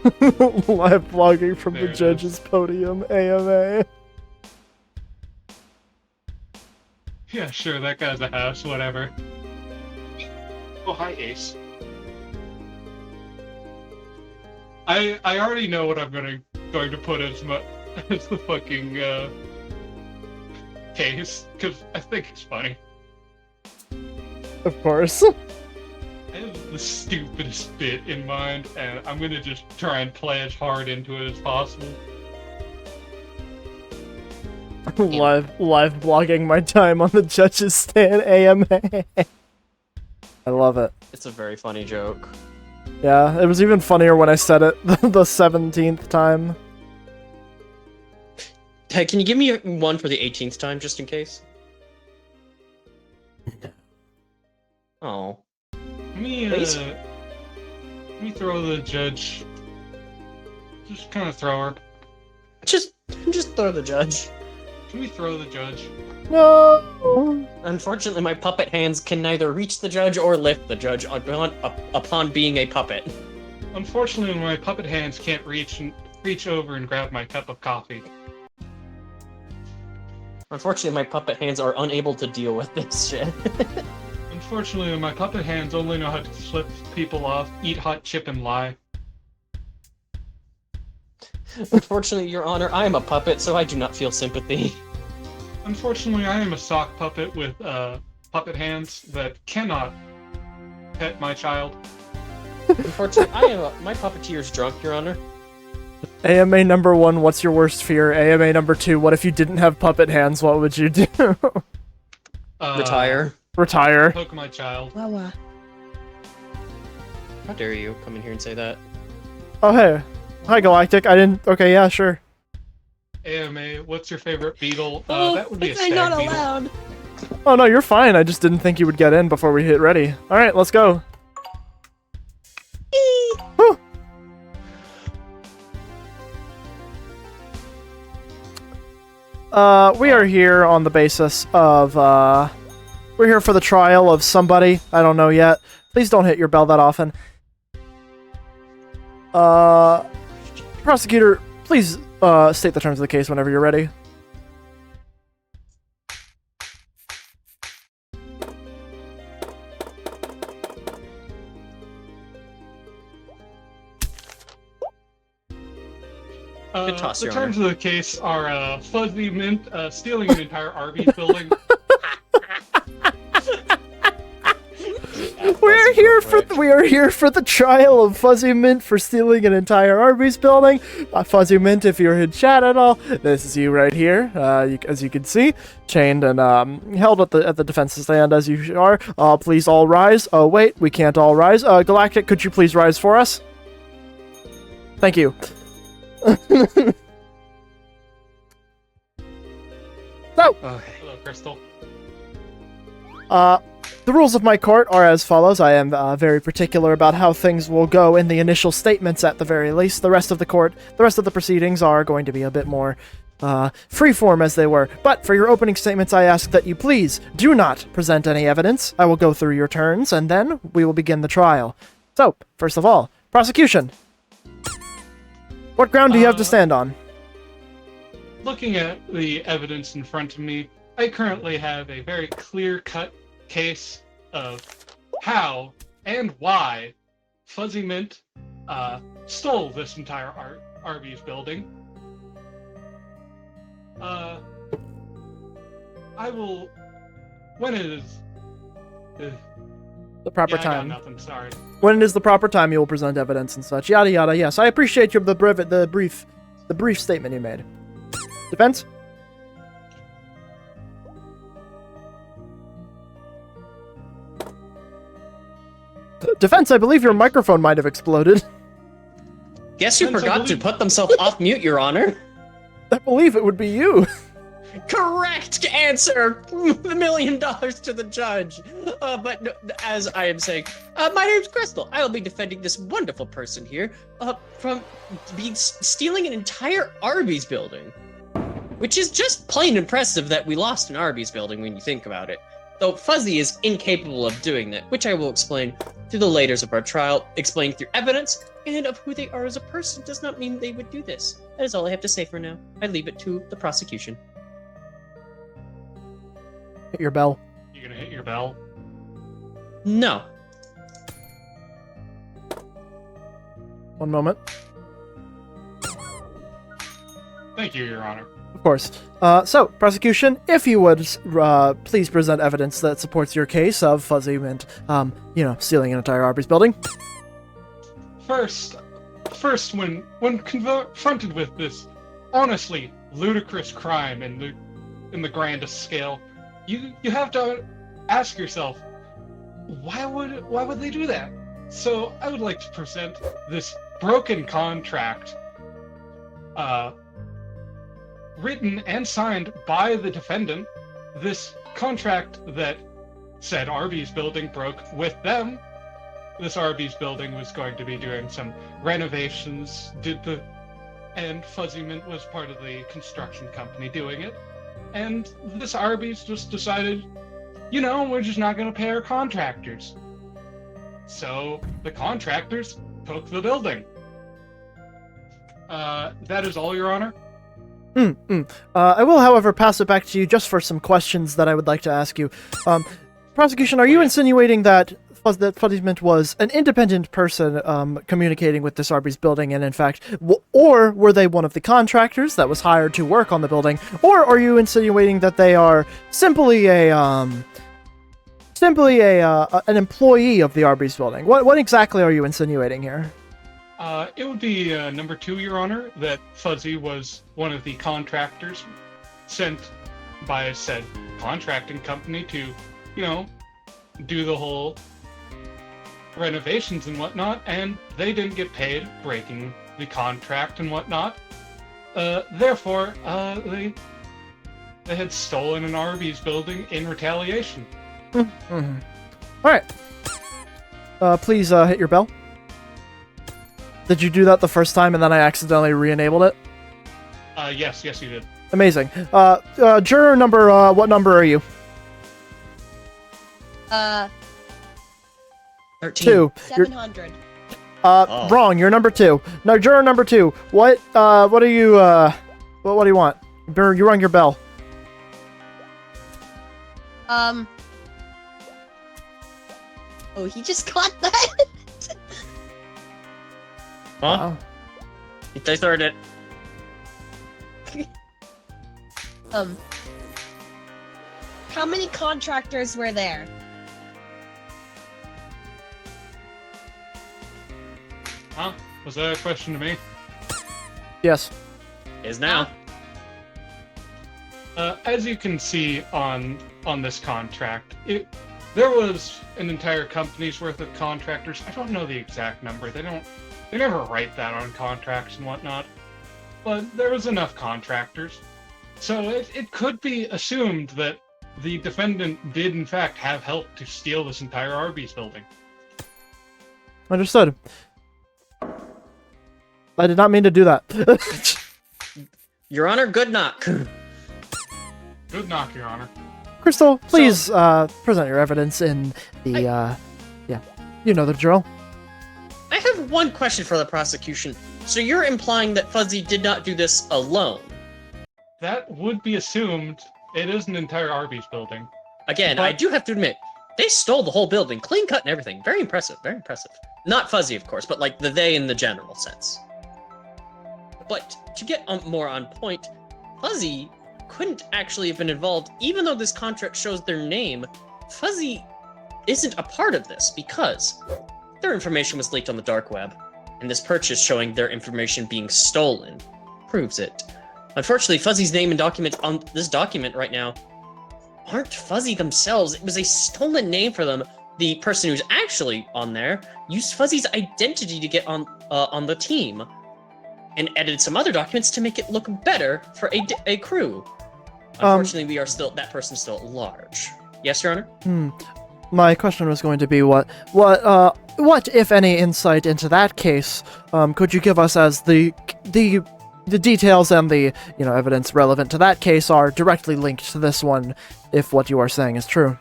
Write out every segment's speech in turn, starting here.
Live blogging from There the it judge's is. podium, AMA. Yeah, sure, that guy's a house, whatever. Oh, hi, Ace. I already know what I'm going to put as as the fucking case, because I think it's funny. Of course. I have the stupidest bit in mind, and I'm gonna just try and play as hard into it as possible. live blogging my time on the judge's stand, AMA. I love it. It's a very funny joke. Yeah, it was even funnier when I said it the 17th time. Hey, can you give me one for the 18th time, just in case? Oh. Let me throw the judge. Just kind of throw her. Just throw the judge. Can we throw the judge? No! Unfortunately, my puppet hands can neither reach the judge or lift the judge upon being a puppet. Unfortunately, my puppet hands can't reach over and grab my cup of coffee. Unfortunately, my puppet hands are unable to deal with this shit. Unfortunately, my puppet hands only know how to flip people off, eat hot chip, and lie. Unfortunately, Your Honor, I am a puppet, so I do not feel sympathy. Unfortunately, I am a sock puppet with puppet hands that cannot pet my child. Unfortunately, my puppeteer's drunk, Your Honor. AMA number 1, what's your worst fear? AMA number 2, what if you didn't have puppet hands, what would you do? Retire. Retire. Poke my child. How dare you come in here and say that? Oh, hey. Hi, Galactic. I didn't... Okay, yeah, sure. AMA, what's your favorite beetle? That would be a stag not beetle. allowed. Oh, no, you're fine. I just didn't think you would get in before we hit ready. Alright, let's go. Whew. We are here on the basis of, we're here for the trial of somebody. I don't know yet. Please don't hit your bell that often. Prosecutor, please, state the terms of the case whenever you're ready. Good toss, The Your terms of the case are Fuzzy Mint stealing an entire Arby's building. We are here for the trial of Fuzzy Mint for stealing an entire Arby's building. Fuzzy Mint, if you're in chat at all, this is you right here. As you can see, chained and held at the defense stand as you are. Please all rise. Oh wait, we can't all rise. Galactic, could you please rise for us? Thank you. So, Hello, Crystal. the rules of my court are as follows. I am very particular about how things will go in the initial statements at the very least. The rest of the proceedings are going to be a bit more freeform as they were. But for your opening statements, I ask that you please do not present any evidence. I will go through your turns, and then we will begin the trial. So, first of all, prosecution. What ground do you have to stand on? Looking at the evidence in front of me, I currently have a very clear-cut case of how and why Fuzzy Mint stole this entire Arby's building. I will, when it is The proper yeah, I got time. nothing. Sorry. When it is the proper time, you will present evidence and such. Yada yada. Yes, I appreciate the brief statement you made. Defense. Defense, I believe your microphone might have exploded. Guess who Depends, I forgot to believe- put themselves off mute, Your Honor? I believe it would be you. Correct answer! $1 million to the judge. But no, as I am saying, my name's Crystal. I will be defending this wonderful person here from stealing an entire Arby's building. Which is just plain impressive that we lost an Arby's building when you think about it. though Fuzzy is incapable of doing that, which I will explain through the laters of our trial. Explaining through evidence and of who they are as a person does not mean they would do this. That is all I have to say for now. I leave it to the prosecution. Hit your bell. You gonna hit your bell? No. One moment. Thank you, Your Honor. Of course. So, prosecution, if you would please present evidence that supports your case of Fuzzy Mint, stealing an entire Arby's building. First, when confronted with this honestly ludicrous crime in the grandest scale, you have to ask yourself, why would they do that? So I would like to present this broken contract, written and signed by the defendant. This contract that said Arby's building broke with them. This Arby's building was going to be doing some renovations, and Fuzzy Mint was part of the construction company doing it. And this Arby's just decided, we're just not going to pay our contractors. So the contractors took the building. That is all, Your Honor. I will, however, pass it back to you just for some questions that I would like to ask you. Prosecution, are you insinuating that Fuzzy Mint was an independent person communicating with this Arby's building, and in fact, or were they one of the contractors that was hired to work on the building, or are you insinuating that they are simply an employee of the Arby's building? What exactly are you insinuating here? It would be number 2, Your Honor, that Fuzzy was one of the contractors sent by said contracting company to, do the whole renovations and whatnot, and they didn't get paid, breaking the contract and whatnot. Therefore, they had stolen an Arby's building in retaliation. Mm-hmm. All right. Please hit your bell. Did you do that the first time and then I accidentally re-enabled it? Yes, you did. Amazing. Juror number, what number are you? 13. 2. 700. Wrong. You're number 2. No, juror number 2. What are you, what do you want? You rung your bell. Oh, he just got that? Huh? They started it. How many contractors were there? Huh? Was that a question to me? Yes. Is now. As you can see on this contract, there was an entire company's worth of contractors. I don't know the exact number. They never write that on contracts and whatnot. But there was enough contractors. So it could be assumed that the defendant did in fact have help to steal this entire Arby's building. Understood. I did not mean to do that. Your Honor, good knock. Good knock, Your Honor. Crystal, please present your evidence in the, you know the drill. I have one question for the prosecution. So you're implying that Fuzzy did not do this alone? That would be assumed. It is an entire Arby's building. Again, I do have to admit, they stole the whole building, clean cut and everything. Very impressive, very impressive. Not Fuzzy, of course, but like the they in the general sense. But to get more on point, Fuzzy couldn't actually have been involved, even though this contract shows their name. Fuzzy isn't a part of this because their information was leaked on the dark web, and this purchase showing their information being stolen proves it. Unfortunately, Fuzzy's name and document on this document right now aren't Fuzzy themselves. It was a stolen name for them. The person who's actually on there used Fuzzy's identity to get on the team, and edited some other documents to make it look better for a crew. Unfortunately, that person's still at large. Yes, Your Honor? My question was going to be what if any insight into that case could you give us, as the details and the evidence relevant to that case are directly linked to this one, if what you are saying is true?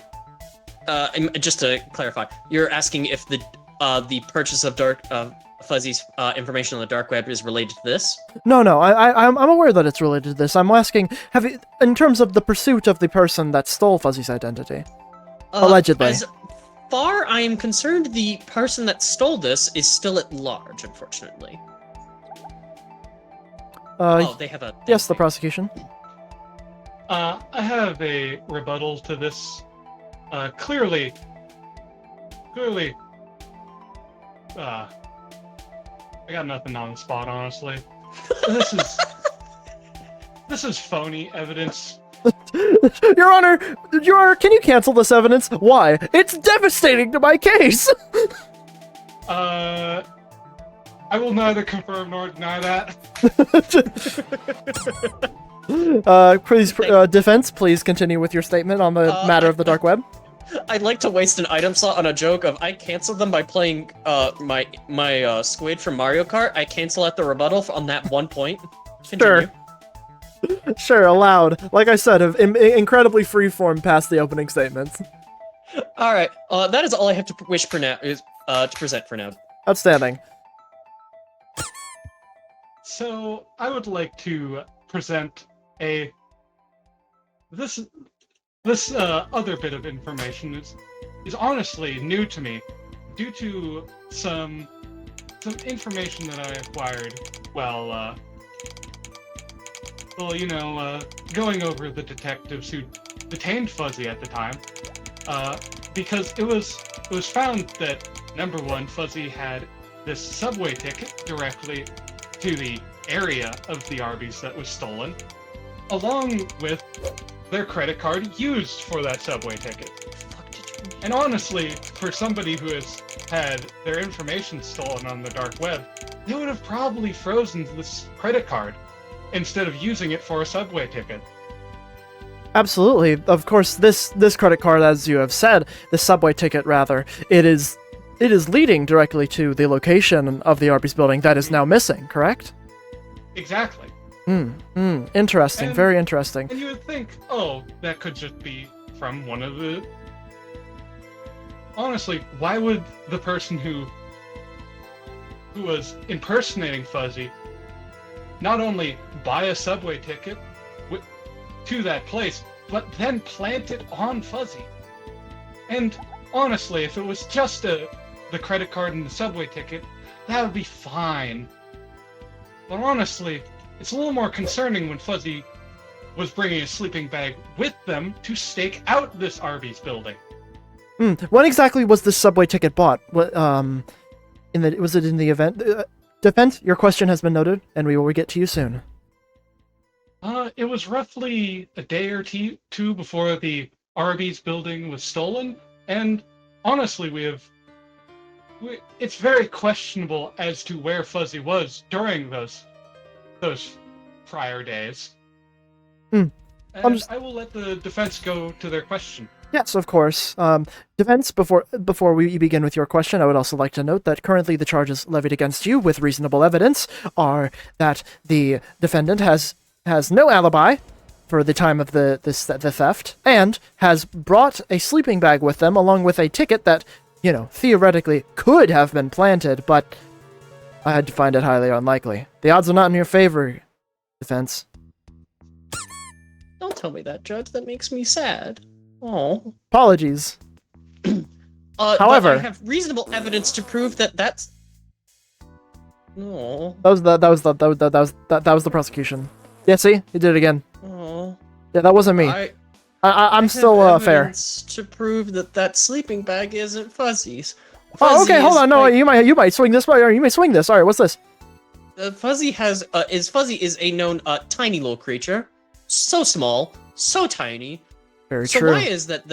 just to clarify, you're asking if the purchase of Fuzzy's information on the dark web is related to this? No, I'm aware that it's related to this. I'm asking, in terms of the pursuit of the person that stole Fuzzy's identity? Allegedly. As far I am concerned, the person that stole this is still at large, unfortunately. They have a... Yes, the prosecution. I have a rebuttal to this. Clearly, I got nothing on the spot, honestly. This is phony evidence. Your Honor, can you cancel this evidence? Why? It's devastating to my case! I will neither confirm nor deny that. Please, defense, please continue with your statement on the matter of the dark web. I'd like to waste an item slot on a joke of I canceled them by playing my squid from Mario Kart. I cancel at the rebuttal on that one point. Continue. Sure, allowed. Like I said, incredibly freeform past the opening statements. All right, that is all I have to wish for now. Is to present for now. Outstanding. So I would like to present this other bit of information is honestly new to me, due to some information that I acquired while going over the detectives who detained Fuzzy at the time, because it was found that number one, Fuzzy had this subway ticket directly to the area of the Arby's that was stolen, along with their credit card used for that subway ticket. And honestly, for somebody who has had their information stolen on the dark web, they would have probably frozen this credit card instead of using it for a subway ticket. Absolutely. Of course, this credit card, as you have said, the subway ticket rather, it is leading directly to the location of the Arby's building that is now missing, correct? Exactly. Interesting, very interesting. And you would think, oh, that could just be from one of the... Honestly, why would the person who was impersonating Fuzzy not only buy a subway ticket to that place, but then plant it on Fuzzy? And honestly, if it was just the credit card and the subway ticket, that would be fine. But honestly, it's a little more concerning when Fuzzy was bringing a sleeping bag with them to stake out this Arby's building. When exactly was this subway ticket bought? What, was it in the event? Defense, your question has been noted, and we will get to you soon. It was roughly a day or two before the Arby's building was stolen, and honestly, it's very questionable as to where Fuzzy was during those prior days. And I will let the defense go to their question. Yes, of course. Defense, before we begin with your question, I would also like to note that currently the charges levied against you with reasonable evidence are that the defendant has no alibi for the time of the theft, and has brought a sleeping bag with them along with a ticket that, theoretically could have been planted, but I had to find it highly unlikely. The odds are not in your favor, defense. Don't tell me that, Judge. That makes me sad. Oh. Apologies. However, I have reasonable evidence to prove that that's. No. That was the prosecution. Yeah, see, he did it again. Oh. Yeah, that wasn't me. I'm still fair. To prove that sleeping bag isn't Fuzzy's. Oh, okay. Hold on. No, you might swing this way, or you may swing this. All right, what's this? Fuzzy is a known tiny little creature, so small, so tiny. Very so true. Why is that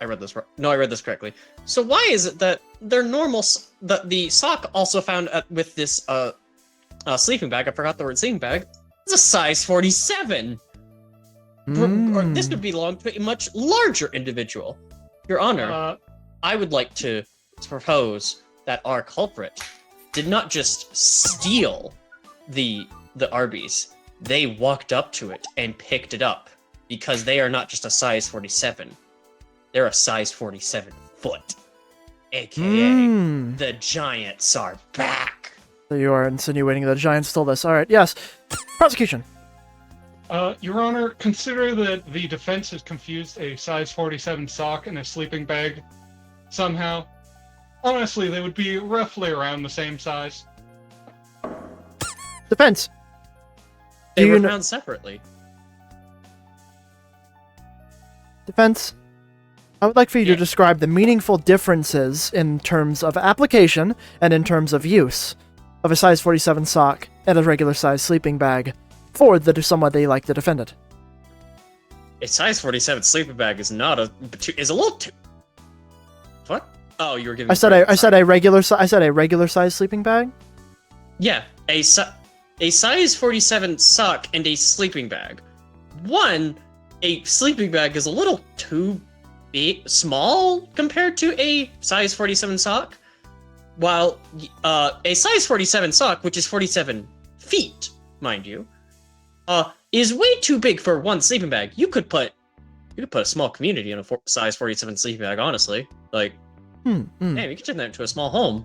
I read this wrong. No, I read this correctly. So why is it that their normal the sock also found with this sleeping bag? I forgot the word sleeping bag. It's a size 47. Or this would belong to a much larger individual. Your Honor, I would like to propose that our culprit did not just steal the Arby's. They walked up to it and picked it up, because they are not just a size 47. they're a size 47 foot, aka Hmm. the giants are back. So you are insinuating that a giant stole this. All right. Yes. Prosecution. Your Honor, consider that the defense has confused a size 47 sock and a sleeping bag somehow. Honestly, they would be roughly around the same size. Defense. They Do were you kn- found separately. Defense. I would like for you to Yeah. describe the meaningful differences in terms of application and in terms of use of a size 47 sock and a regular size sleeping bag for somebody like the defendant. A size 47 sleeping bag is not is a little too. What? Oh, you were giving. I said a regular size sleeping bag. Yeah, a size 47 sock and a sleeping bag. One, a sleeping bag is a little too small compared to a size 47 sock, while a size 47 sock, which is 47 feet, mind you, is way too big for one sleeping bag. You could put a small community in a size 47 sleeping bag, honestly. Like, hey, we could turn that into a small home.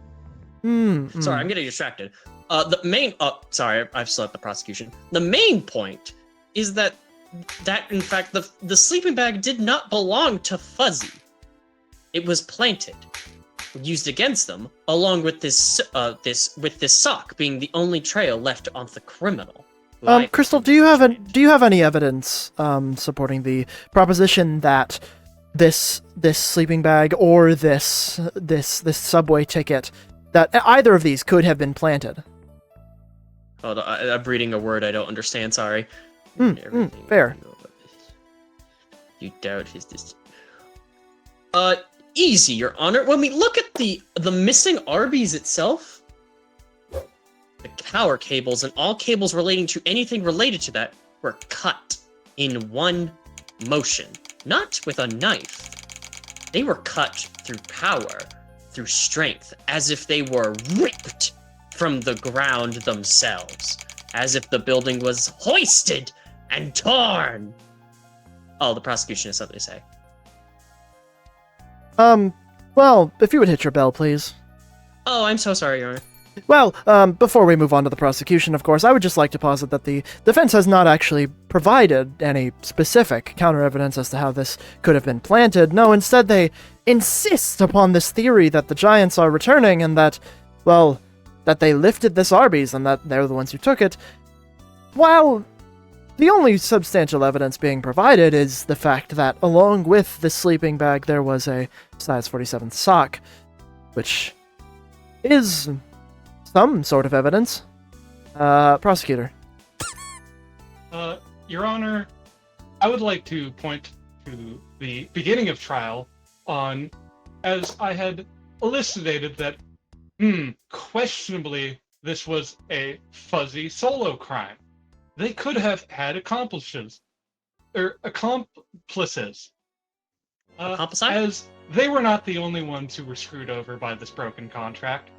Sorry, I'm getting distracted. The main, sorry, I've slept the prosecution. The main point is that in fact the sleeping bag did not belong to Fuzzy. It was planted, used against them, along with this sock being the only trail left on the criminal. Crystal, do you have any evidence supporting the proposition that this sleeping bag or this subway ticket, that either of these could have been planted? Hold on, I'm reading a word I don't understand. Sorry. Fair. You doubt his easy, Your Honor. When we look at the missing Arby's itself, the power cables and all cables relating to anything related to that were cut in one motion, not with a knife. They were cut through power, through strength, as if they were ripped from the ground themselves, as if the building was hoisted and torn. Oh, the prosecution has something to say. Well, if you would hit your bell, please. Oh, I'm so sorry, Your Honor. Well, before we move on to the prosecution, of course, I would just like to posit that the defense has not actually provided any specific counter-evidence as to how this could have been planted. No, instead they insist upon this theory that the Giants are returning and that, well, that they lifted this Arby's and that they're the ones who took it. While the only substantial evidence being provided is the fact that along with the sleeping bag there was a size 47 sock, which is some sort of evidence. Prosecutor. Your Honor, I would like to point to the beginning of trial on, as I had elucidated that, questionably this was a Fuzzy solo crime. They could have had accomplices. Homicide? As they were not the only ones who were screwed over by this broken contract.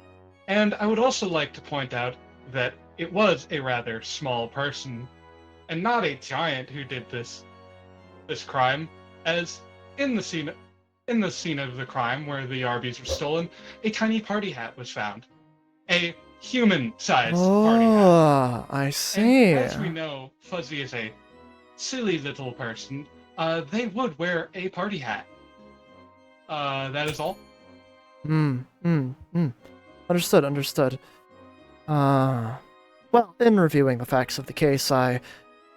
And I would also like to point out that it was a rather small person, and not a giant, who did this crime, as in the scene of the crime where the Arby's were stolen, a tiny party hat was found. A human-sized party hat. Oh, I see. And as we know, Fuzzy is a silly little person. They would wear a party hat. That is all. Understood. Well, in reviewing the facts of the case, I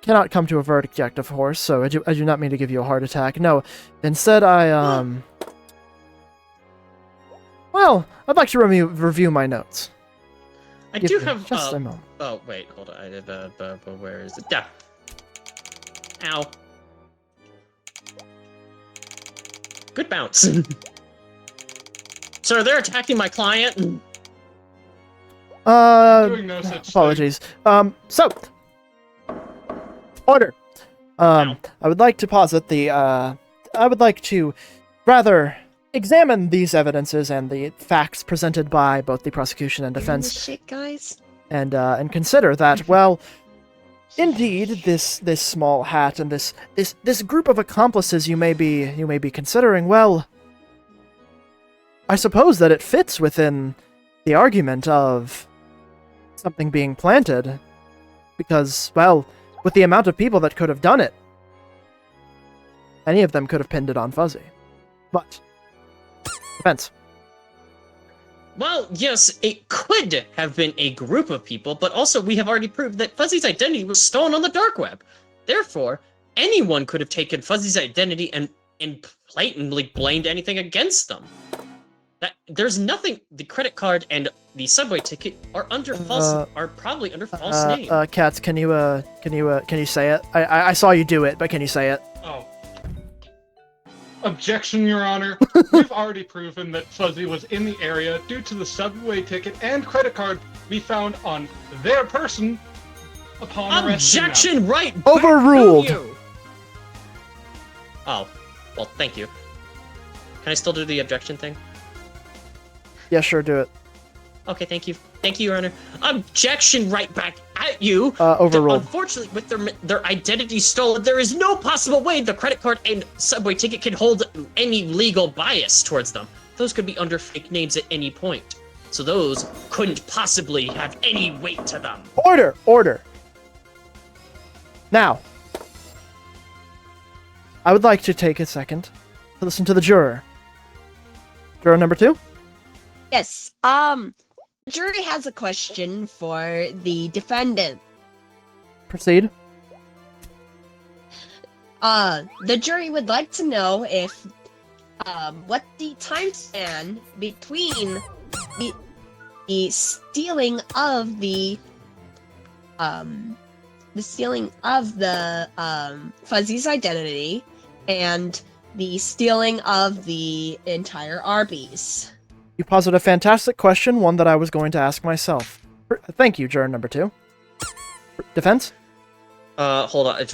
cannot come to a verdict yet, of course, so I do not mean to give you a heart attack. No, instead well, I'd like to review my notes. I Give do me have just a moment. Oh wait, hold on. I did where is it? Yeah. Ow. Good bounce. Sir, they're attacking my client. Doing no such Apologies. So, order. I would like to posit I would like to rather examine these evidences and the facts presented by both the prosecution and Doing defense, this shit, guys. and consider that, well, indeed, this small hat and this group of accomplices you may be considering, well, I suppose that it fits within the argument of something being planted, because, well, with the amount of people that could have done it, any of them could have pinned it on Fuzzy. But defense. Well, yes, it could have been a group of people, but also we have already proved that Fuzzy's identity was stolen on the dark web. Therefore, anyone could have taken Fuzzy's identity and blatantly blamed anything against them. There's nothing. The credit card and the subway ticket are under are probably under false name. Cats, can you say it? I saw you do it, but can you say it? Oh. Objection, Your Honor. We've already proven that Fuzzy was in the area due to the subway ticket and credit card we found on their person upon arresting them. Objection, right? back Overruled. to you. Oh, well, thank you. Can I still do the objection thing? Yeah, sure, do it. Okay, thank you. Thank you, Your Honor. Objection right back at you. Overruled. Unfortunately, with their identity stolen, there is no possible way the credit card and subway ticket can hold any legal bias towards them. Those could be under fake names at any point. So those couldn't possibly have any weight to them. Order! Now, I would like to take a second to listen to the juror. Juror number 2? Yes. The jury has a question for the defendant. Proceed. The jury would like to know if, what the time span between the stealing of the Fuzzy's identity and the stealing of the entire Arby's. You posit a fantastic question, one that I was going to ask myself. Thank you, juror number 2. Defense? Hold on.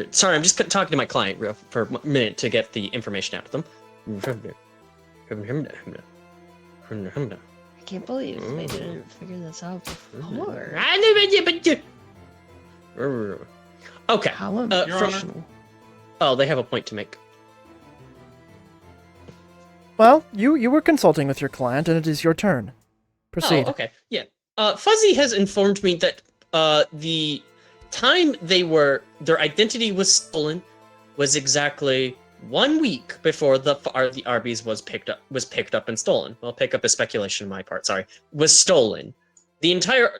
Sorry, I'm just talking to my client for a minute to get the information out of them. I can't believe they didn't figure this out before. Okay. How unprofessional. Oh, they have a point to make. Well, you were consulting with your client, and it is your turn. Proceed. Oh, okay. Yeah. Fuzzy has informed me that the time their identity was stolen was exactly 1 week before the Arby's was picked up and stolen. Well, pick up is speculation on my part. Sorry, was stolen.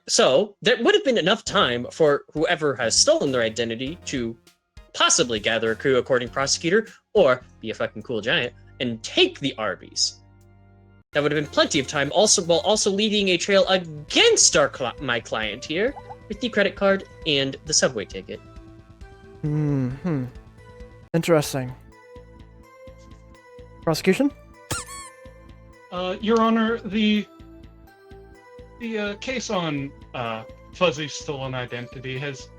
So there would have been enough time for whoever has stolen their identity to possibly gather a crew according prosecutor, or be a fucking cool giant and take the Arby's. That would have been plenty of time, while also leading a trail against my client here with the credit card and the subway ticket. Interesting. Prosecution? Your Honor, the case on Fuzzy's stolen identity has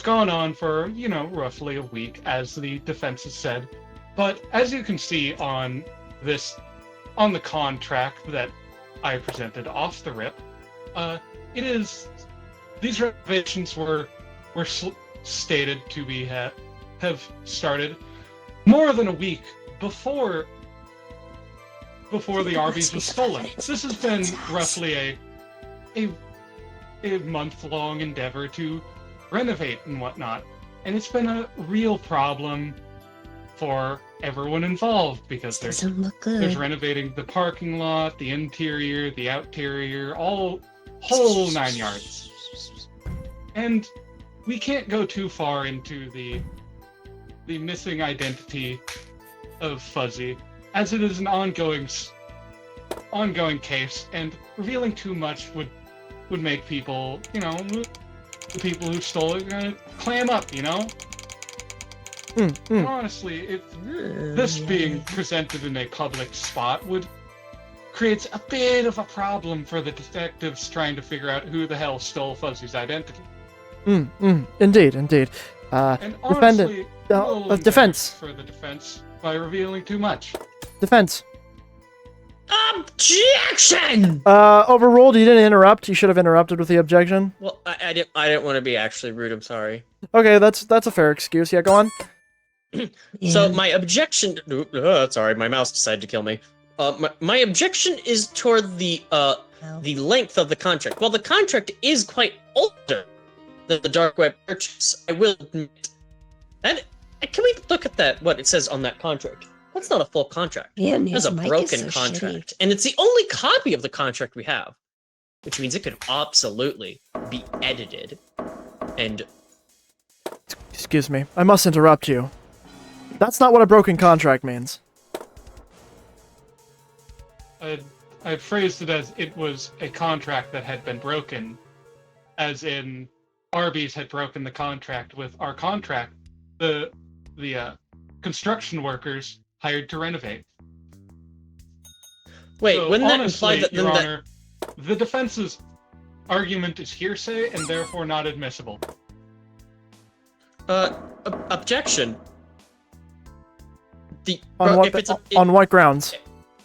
gone on for, roughly a week, as the defense has said. But as you can see on the contract that I presented off the rip, these renovations were stated to have started more than a week before the Arby's was stolen. This has been roughly a month-long endeavor to renovate and whatnot, and it's been a real problem for everyone involved, because there's renovating the parking lot, the interior, the outerior, whole 9 yards. And we can't go too far into the missing identity of Fuzzy, as it is an ongoing case, and revealing too much would make people, the people who stole it, gonna clam up, Honestly, this being presented in a public spot creates a bit of a problem for the detectives trying to figure out who the hell stole Fuzzy's identity. Indeed. And honestly, defense for the defense by revealing too much. Defense. Objection! Overruled. You didn't interrupt. You should have interrupted with the objection. Well, I didn't want to be actually rude. I'm sorry. Okay, that's a fair excuse. Yeah, go on. So my objection. Sorry, my mouse decided to kill me. My objection is toward the length of the contract. While the contract is quite older than the dark web purchase, I will admit. And can we look at that? What it says on that contract? That's not a full contract. Man, That's his a mic broken is so contract, and it's the only copy of the contract we have, which means it could absolutely be edited. And Excuse me. I must interrupt you. That's not what a broken contract means. I phrased it as it was a contract that had been broken, as in Arby's had broken the contract with our contract. The construction workers hired to renovate. wait, So wouldn't that honestly, imply that then Your that? Honor, the defense's argument is hearsay and therefore not admissible. Objection. On On what grounds?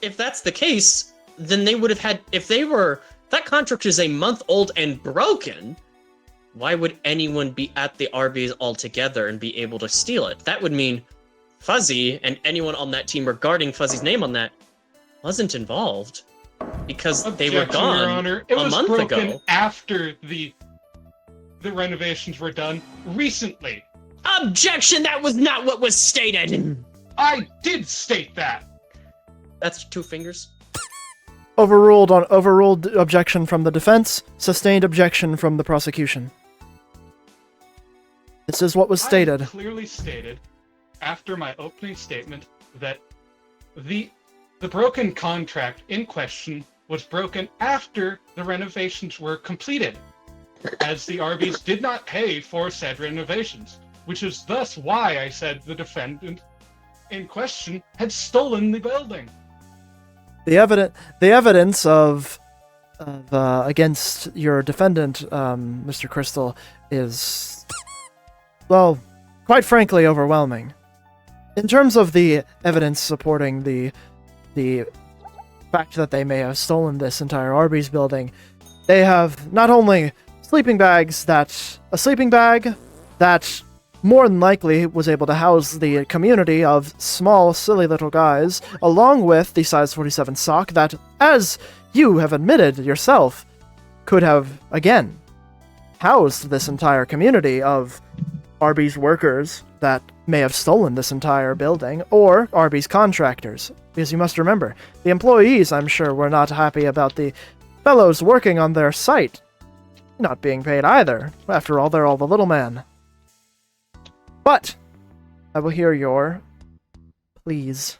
if that's the case, then they would have had. If they were that contract is a month old and broken, why would anyone be at the Arby's altogether and be able to steal it? That would mean Fuzzy and anyone on that team regarding Fuzzy's name on that wasn't involved because they were Objection, gone Your Honor. It a was month broken ago. after the renovations were done recently. Objection! That was not what was stated. I did state that. That's 2 fingers. Overruled objection from the defense, sustained objection from the prosecution. This is what was stated. I clearly stated after my opening statement that the broken contract in question was broken after the renovations were completed, as the Arby's did not pay for said renovations, which is thus why I said the defendant in question had stolen the building. The evidence of against your defendant, Mr. Crystal, is, well, quite frankly, overwhelming. In terms of the evidence supporting the fact that they may have stolen this entire Arby's building, they have not only a sleeping bag that more than likely was able to house the community of small, silly little guys, along with the size 47 sock that, as you have admitted yourself, could have, again, housed this entire community of Arby's workers that may have stolen this entire building, or Arby's contractors. Because you must remember, the employees, I'm sure, were not happy about the fellows working on their site not being paid either. After all, they're all the little man. But I will hear your please.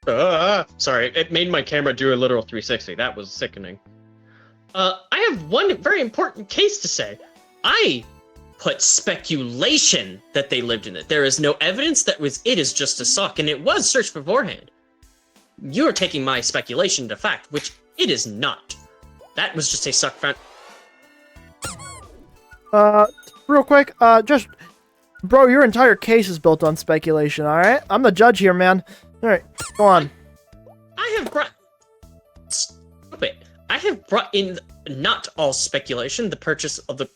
Sorry, it made my camera do a literal 360. That was sickening. I have one very important case to say. I put speculation that they lived in it. There is no evidence that it is just a sock, and it was searched beforehand. You're taking my speculation to fact, which it is not. That was just a sock found. Real quick, bro, your entire case is built on speculation, alright? I'm the judge here, man. Alright, go on. I have brought in not all speculation. The purchase of the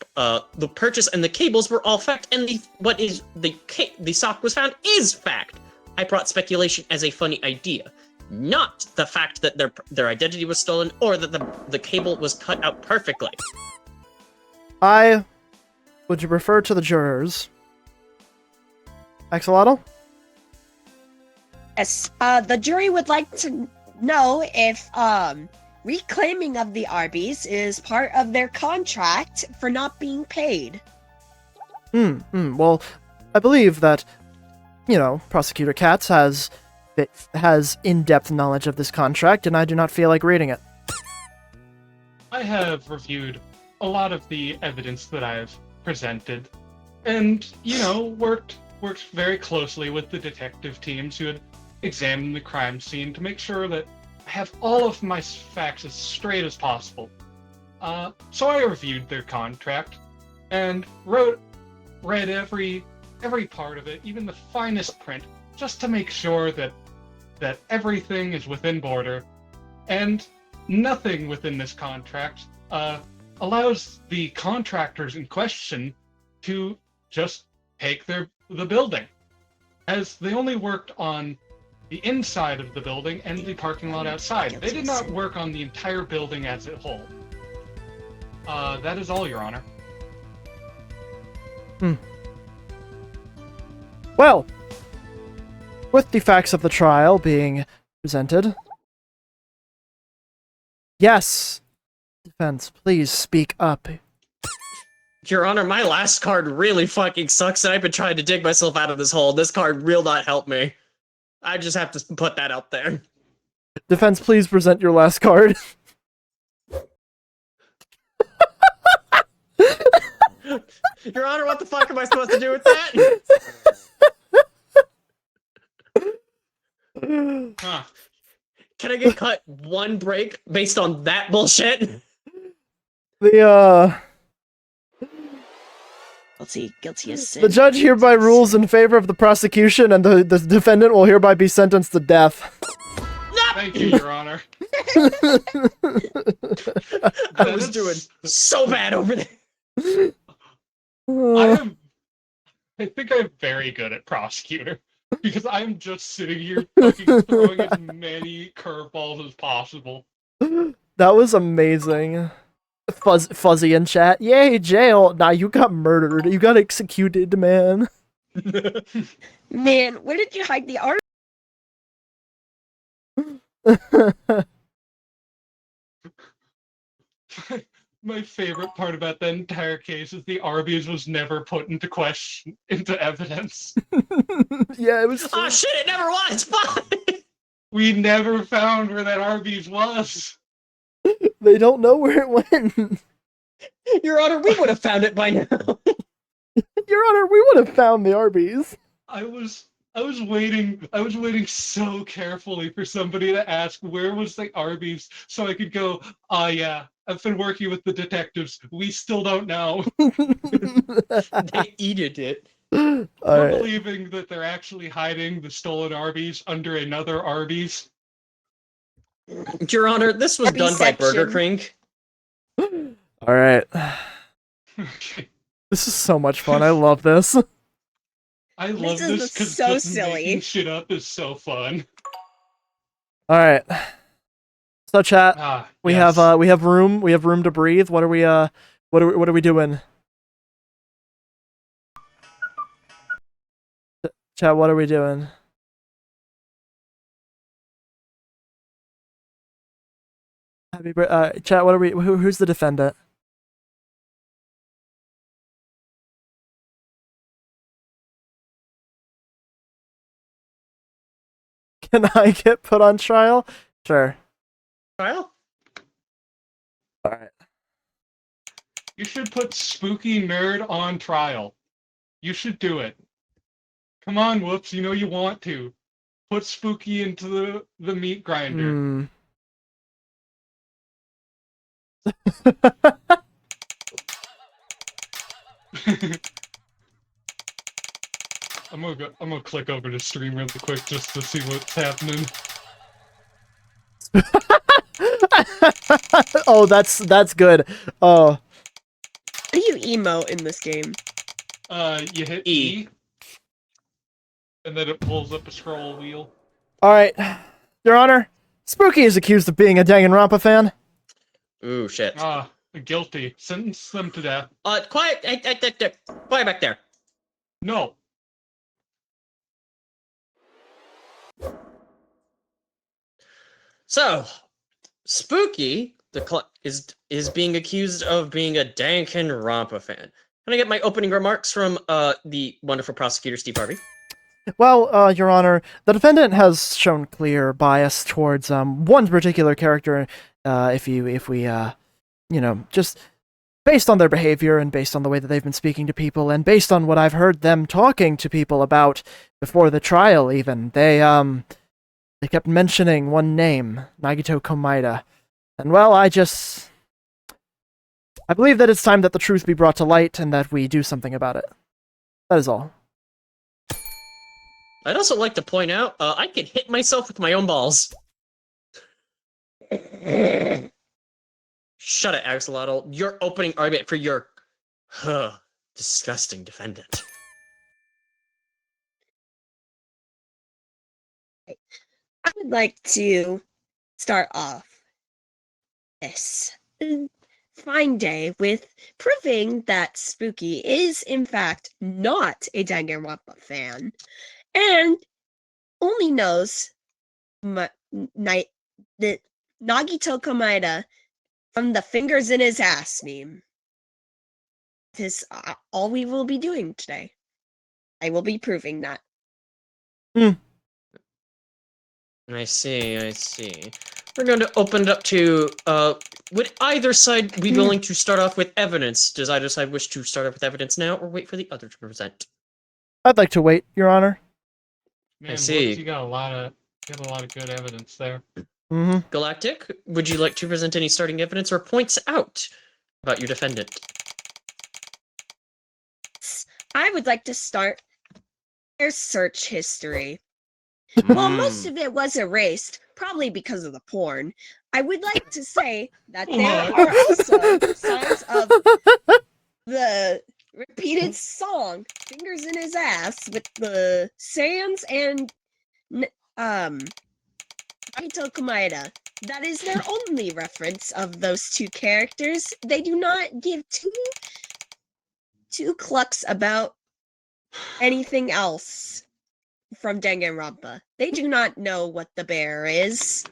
purchase and the cables were all fact, and the sock was found is fact. I brought speculation as a funny idea, not the fact that their identity was stolen or that the cable was cut out perfectly. Would you refer to the jurors? Axolotl? Yes, the jury would like to know if reclaiming of the Arby's is part of their contract for not being paid. Well, I believe that, Prosecutor Katz has in-depth knowledge of this contract, and I do not feel like reading it. I have reviewed a lot of the evidence that I have presented, and, worked very closely with the detective teams who had examined the crime scene to make sure that I have all of my facts as straight as possible. So I reviewed their contract and read every part of it, even the finest print, just to make sure that everything is within border And nothing within this contract allows the contractors in question to just take the building, as they only worked on the inside of the building and the parking lot outside. They did not work on the entire building as a whole. That is all, Your Honor. Well, with the facts of the trial being presented, yes, defense, please speak up. Your Honor, my last card really fucking sucks, and I've been trying to dig myself out of this hole. This card will not help me. I just have to put that out there. Defense, please present your last card. Your Honor, what the fuck am I supposed to do with that? Huh. Can I get cut one break based on that bullshit? The Guilty as sin. the judge hereby rules in favor of the prosecution, and the defendant will hereby be sentenced to death. Thank you, Your Honor. I was doing so bad over there. I think I'm very good at prosecutor, because I'm just sitting here fucking throwing as many curveballs as possible. That was amazing. Fuzzy in chat. Yay, jail. Nah, you got murdered. You got executed, man. Man, where did you hide the art? My favorite part about the entire case is the Arby's was never put into evidence. Yeah, it was. Oh shit, it never was! Fuck! We never found where that Arby's was. They don't know where it went. Your Honor, we would have found it by now. Your Honor, we would have found the Arby's. I was waiting so carefully for somebody to ask where was the Arby's so I could go, yeah, I've been working with the detectives. We still don't know. They eated it. We're Alright. believing that they're actually hiding the stolen Arby's under another Arby's. Your Honor, this was done by Burger Deception. King. Alright. Okay. This is so much fun. I love this. I love is this because so just silly. making shit up is so fun. Alright. So chat, we Yes. have room to breathe. What are we doing? Chat, what are we doing? Chat, what are we who's the defendant? Can I get put on trial? Sure. Trial? Alright. You should put Spooky Nerd on trial. You should do it. Come on, Whoops, you know you want to. Put Spooky into the meat grinder. Hmm. I'm gonna click over to stream really quick just to see what's happening. Oh, that's good. Oh, How do you emote in this game? You hit E. E, and then it pulls up a scroll wheel. all right, Your Honor. Spooky is accused of being a Danganronpa fan. Ooh, shit. Guilty. Sentence them to death. Quiet! Quiet back there. No. So, Spooky is being accused of being a Danganronpa fan. Can I get my opening remarks from the wonderful prosecutor Steve Harvey? Well, Your Honor, the defendant has shown clear bias towards one particular character. If we just based on their behavior and based on the way that they've been speaking to people and based on what I've heard them talking to people about before the trial, even they kept mentioning one name, Nagito Komaeda, and well, I believe that it's time that the truth be brought to light and that we do something about it. That is all. I'd also like to point out, I can hit myself with my own balls. Shut it, Axolotl. Your opening argument for your disgusting defendant. I would like to start off this fine day with proving that Spooky is, in fact, not a Danganronpa fan and only knows the Nagito Komaeda from the fingers in his ass meme. This is all we will be doing today. I will be proving that. I see. We're going to open it up to, would either side be willing to start off with evidence? Does either side wish to start off with evidence now, or wait for the other to present? I'd like to wait, Your Honor. Man, see. Whoops, you got a lot of good evidence there. Mm-hmm. Galactic, would you like to present any starting evidence or points out about your defendant? I would like to start their search history. While most of it was erased, probably because of the porn, I would like to say that there are also signs of the repeated song "Fingers in His Ass" with the Sans and Nagito Komaeda. That is their only reference of those two characters. They do not give two clucks about anything else from Danganronpa. They do not know what the bear is.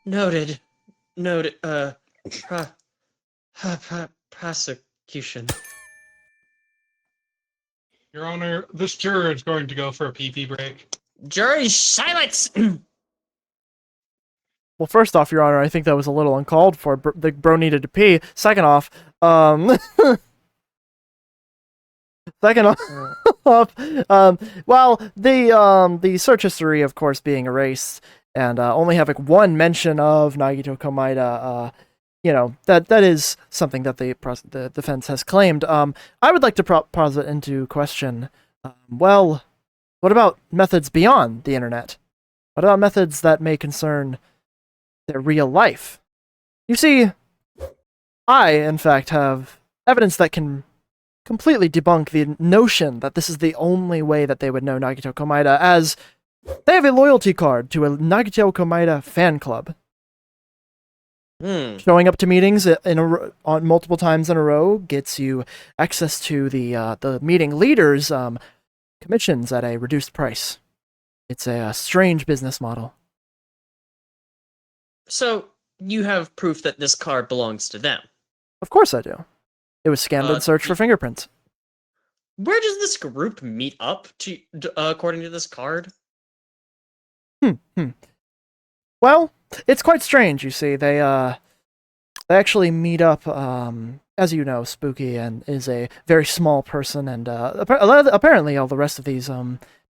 Noted. Prosecution. Your Honor, this juror is going to go for a pee-pee break. Jury silence! Well, first off, Your Honor, I think that was a little uncalled for. The bro needed to pee. Second off, well, the search history, of course, being erased, and only having one mention of Nagito Komaeda, that is something that the defense has claimed. I would like to posit into question, well, what about methods beyond the internet? What about methods that may concern their real life? You see, I, in fact, have evidence that can completely debunk the notion that this is the only way that they would know Nagito Komaeda, as they have a loyalty card to a Nagito Komaeda fan club. Showing up to meetings on multiple times in a row gets you access to the meeting leaders' commissions at a reduced price. It's a strange business model. So, you have proof that this card belongs to them? Of course I do. It was scanned and searched for fingerprints. Where does this group meet up, according to this card? Well, it's quite strange, you see. They actually meet up, as you know, Spooky is a very small person, and apparently all the rest of these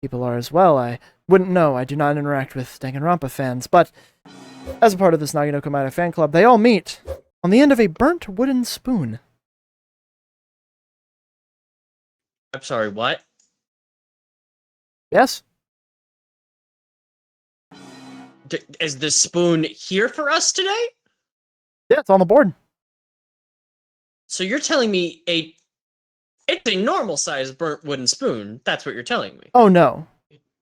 people are as well. I wouldn't know. I do not interact with Danganronpa fans, but as a part of this Nagito Komaeda fan club, they all meet on the end of a burnt wooden spoon. I'm sorry, what? Yes? Is the spoon here for us today? Yeah, it's on the board. So you're telling me it's a normal-sized burnt wooden spoon. That's what you're telling me. Oh, no.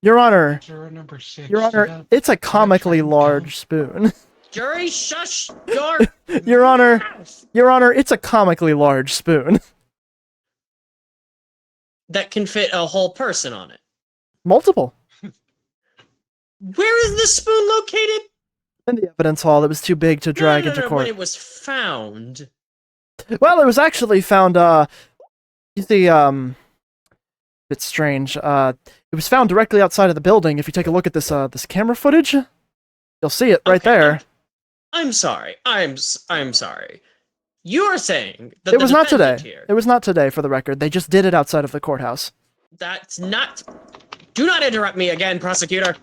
Your Honor, Juror number 6. Your Honor, it's a comically large spoon. Jury, shush your Your Honor, mouth. Your Honor, it's a comically large spoon. That can fit a whole person on it. Multiple. Where is this spoon located? In the evidence hall, it was too big to drag into court. When it was found. Well, it was actually found, you see, it's strange. It was found directly outside of the building. If you take a look at this camera footage, you'll see it right there. I'm sorry. I'm sorry. You are saying that It was not today. Here, It was not today, for the record. They just did it outside of the courthouse. That's not... Do not interrupt me again, prosecutor.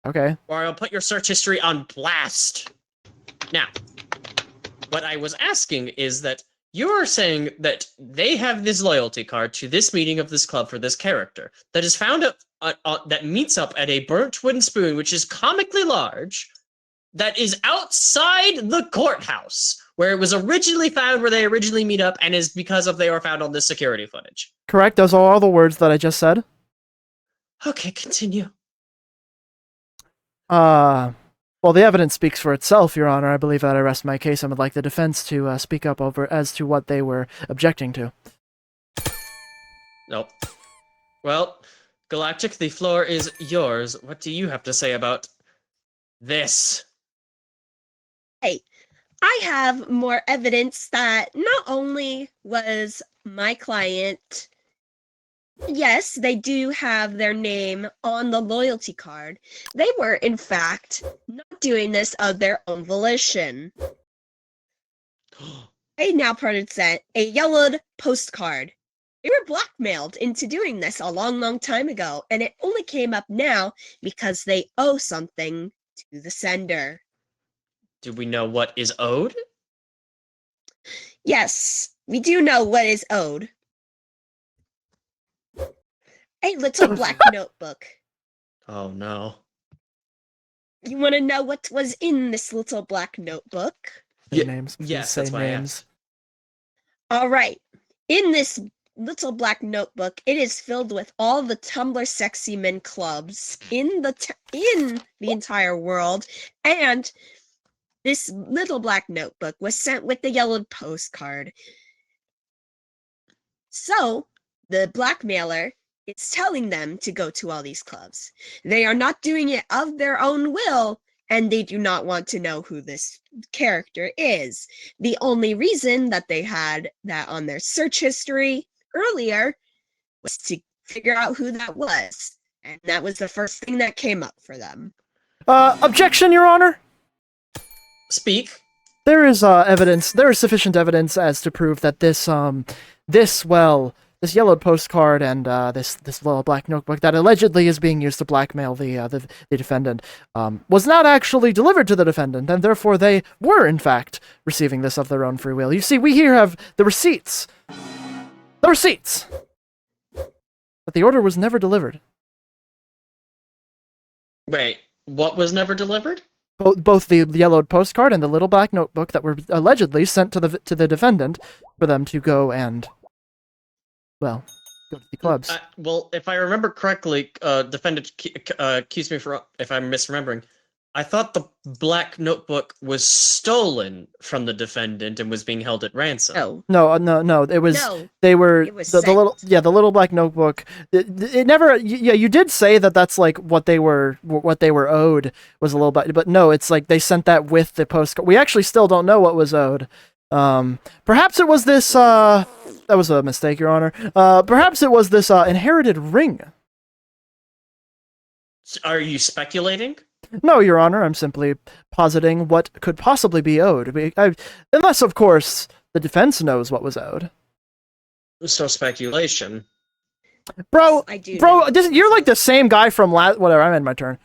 Okay. Or I'll put your search history on blast. Now, what I was asking is that you are saying that they have this loyalty card to this meeting of this club for this character that is found that meets up at a burnt wooden spoon, which is comically large, that is outside the courthouse where it was originally found, where they originally meet up, and is because of they were found on this security footage. Correct. Those are all the words that I just said. Okay, continue. Well, the evidence speaks for itself, Your Honor. I believe that I rest my case and would like the defense to speak up over as to what they were objecting to. Nope. Well, Galactic, the floor is yours. What do you have to say about this? Hey, I have more evidence that not only was my client, yes, they do have their name on the loyalty card. They were, in fact, not doing this of their own volition. They now present a yellowed postcard. They were blackmailed into doing this a long, long time ago, and it only came up now because they owe something to the sender. Do we know what is owed? Yes, we do know what is owed. A little black notebook. Oh no. You want to know what was in this little black notebook? Say Ye- names. Please yes, say that's why I names. asked. All right. In this little black notebook, it is filled with all the Tumblr sexy men clubs in the entire world, and this little black notebook was sent with the yellowed postcard. So the blackmailer is telling them to go to all these clubs. They are not doing it of their own will, and they do not want to know who this character is. The only reason that they had that on their search history earlier was to figure out who that was. And that was the first thing that came up for them. Objection, Your Honor. Speak. There is evidence. There is sufficient evidence as to prove that this yellowed postcard and this little black notebook that allegedly is being used to blackmail the defendant was not actually delivered to the defendant, and therefore they were in fact receiving this of their own free will. You see, we here have the receipts. The receipts. But the order was never delivered. Wait, what was never delivered? Both the yellowed postcard and the little black notebook that were allegedly sent to the defendant for them to go and, well, go to the clubs. Well, if I remember correctly, defendant accused me for if I'm misremembering. I thought the black notebook was stolen from the defendant and was being held at ransom. No. No. It was. No. They were It was the little. sent. Yeah, the little black notebook. It never. Yeah, you did say that that's like what they were owed was a little bit, but no, it's like they sent that with the postcard. We actually still don't know what was owed. Perhaps it was this. That was a mistake, Your Honor. Perhaps it was this inherited ring. Are you speculating? No, Your Honor, I'm simply positing what could possibly be owed. Unless, of course, the defense knows what was owed. So speculation. Bro, I do. bro, know. you're like the same guy from whatever, I'm in my turn.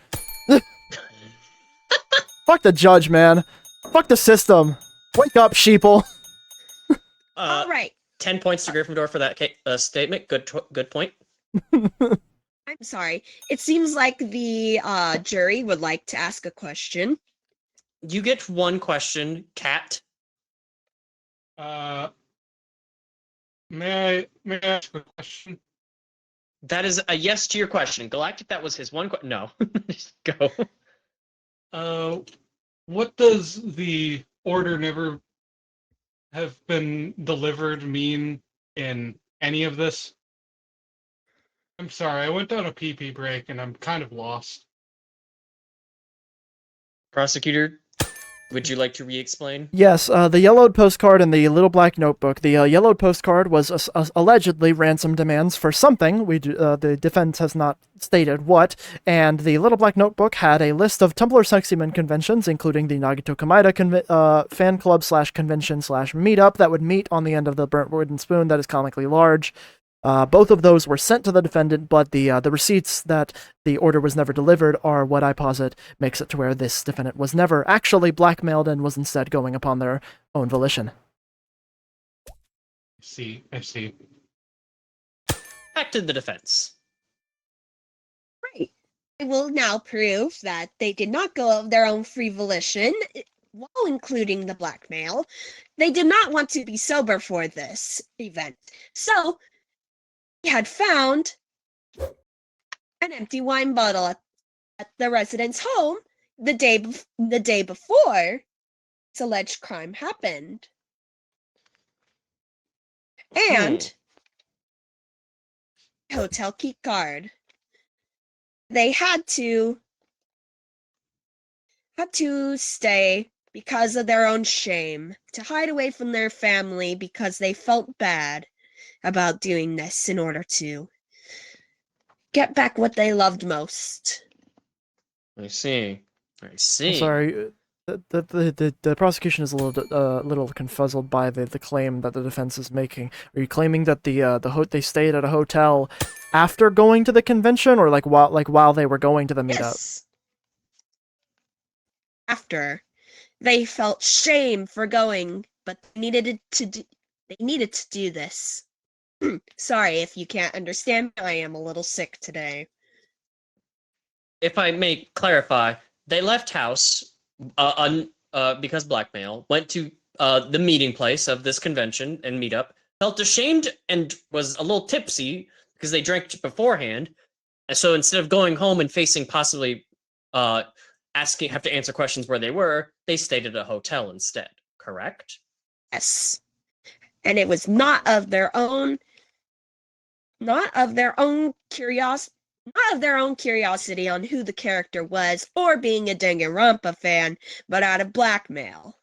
Fuck the judge, man. Fuck the system. Wake up, sheeple. All right. 10 points to Gryffindor for that statement. Good point. I'm sorry. It seems like the jury would like to ask a question. You get one question, Cat. May I ask a question? That is a yes to your question. Galactic, that was his one question. No. Just go. What does the order never have been delivered mean in any of this? I'm sorry, I went on a pee-pee break and I'm kind of lost. Prosecutor, would you like to re-explain? Yes, the yellowed postcard and the little black notebook. The yellowed postcard was allegedly ransom demands for something. The defense has not stated what. And the little black notebook had a list of Tumblr sexy men conventions, including the Nagito Kamaida fan club / convention / meetup that would meet on the end of the burnt wooden spoon that is comically large. Both of those were sent to the defendant, but the receipts that the order was never delivered are what I posit makes it to where this defendant was never actually blackmailed and was instead going upon their own volition. I see. Back to the defense. I will now prove that they did not go of their own free volition, while including the blackmail. They did not want to be sober for this event. So, he had found an empty wine bottle at the resident's home the day before this alleged crime happened. And hotel key card. They had to stay because of their own shame, to hide away from their family because they felt bad about doing this in order to get back what they loved most. I see. I I'm see. sorry. The prosecution is a little confuzzled by the claim that the defense is making. Are you claiming that they stayed at a hotel after going to the convention, or while they were going to the meetup? Yes. After. They felt shame for going, but they needed to do this. Sorry if you can't understand. I am a little sick today. If I may clarify, they left house because blackmail, went to the meeting place of this convention and meetup, felt ashamed and was a little tipsy because they drank beforehand. And so instead of going home and facing possibly have to answer questions where they were, they stayed at a hotel instead, correct? Yes. And it was not of their own curiosity on who the character was or being a Danganronpa fan, but out of blackmail.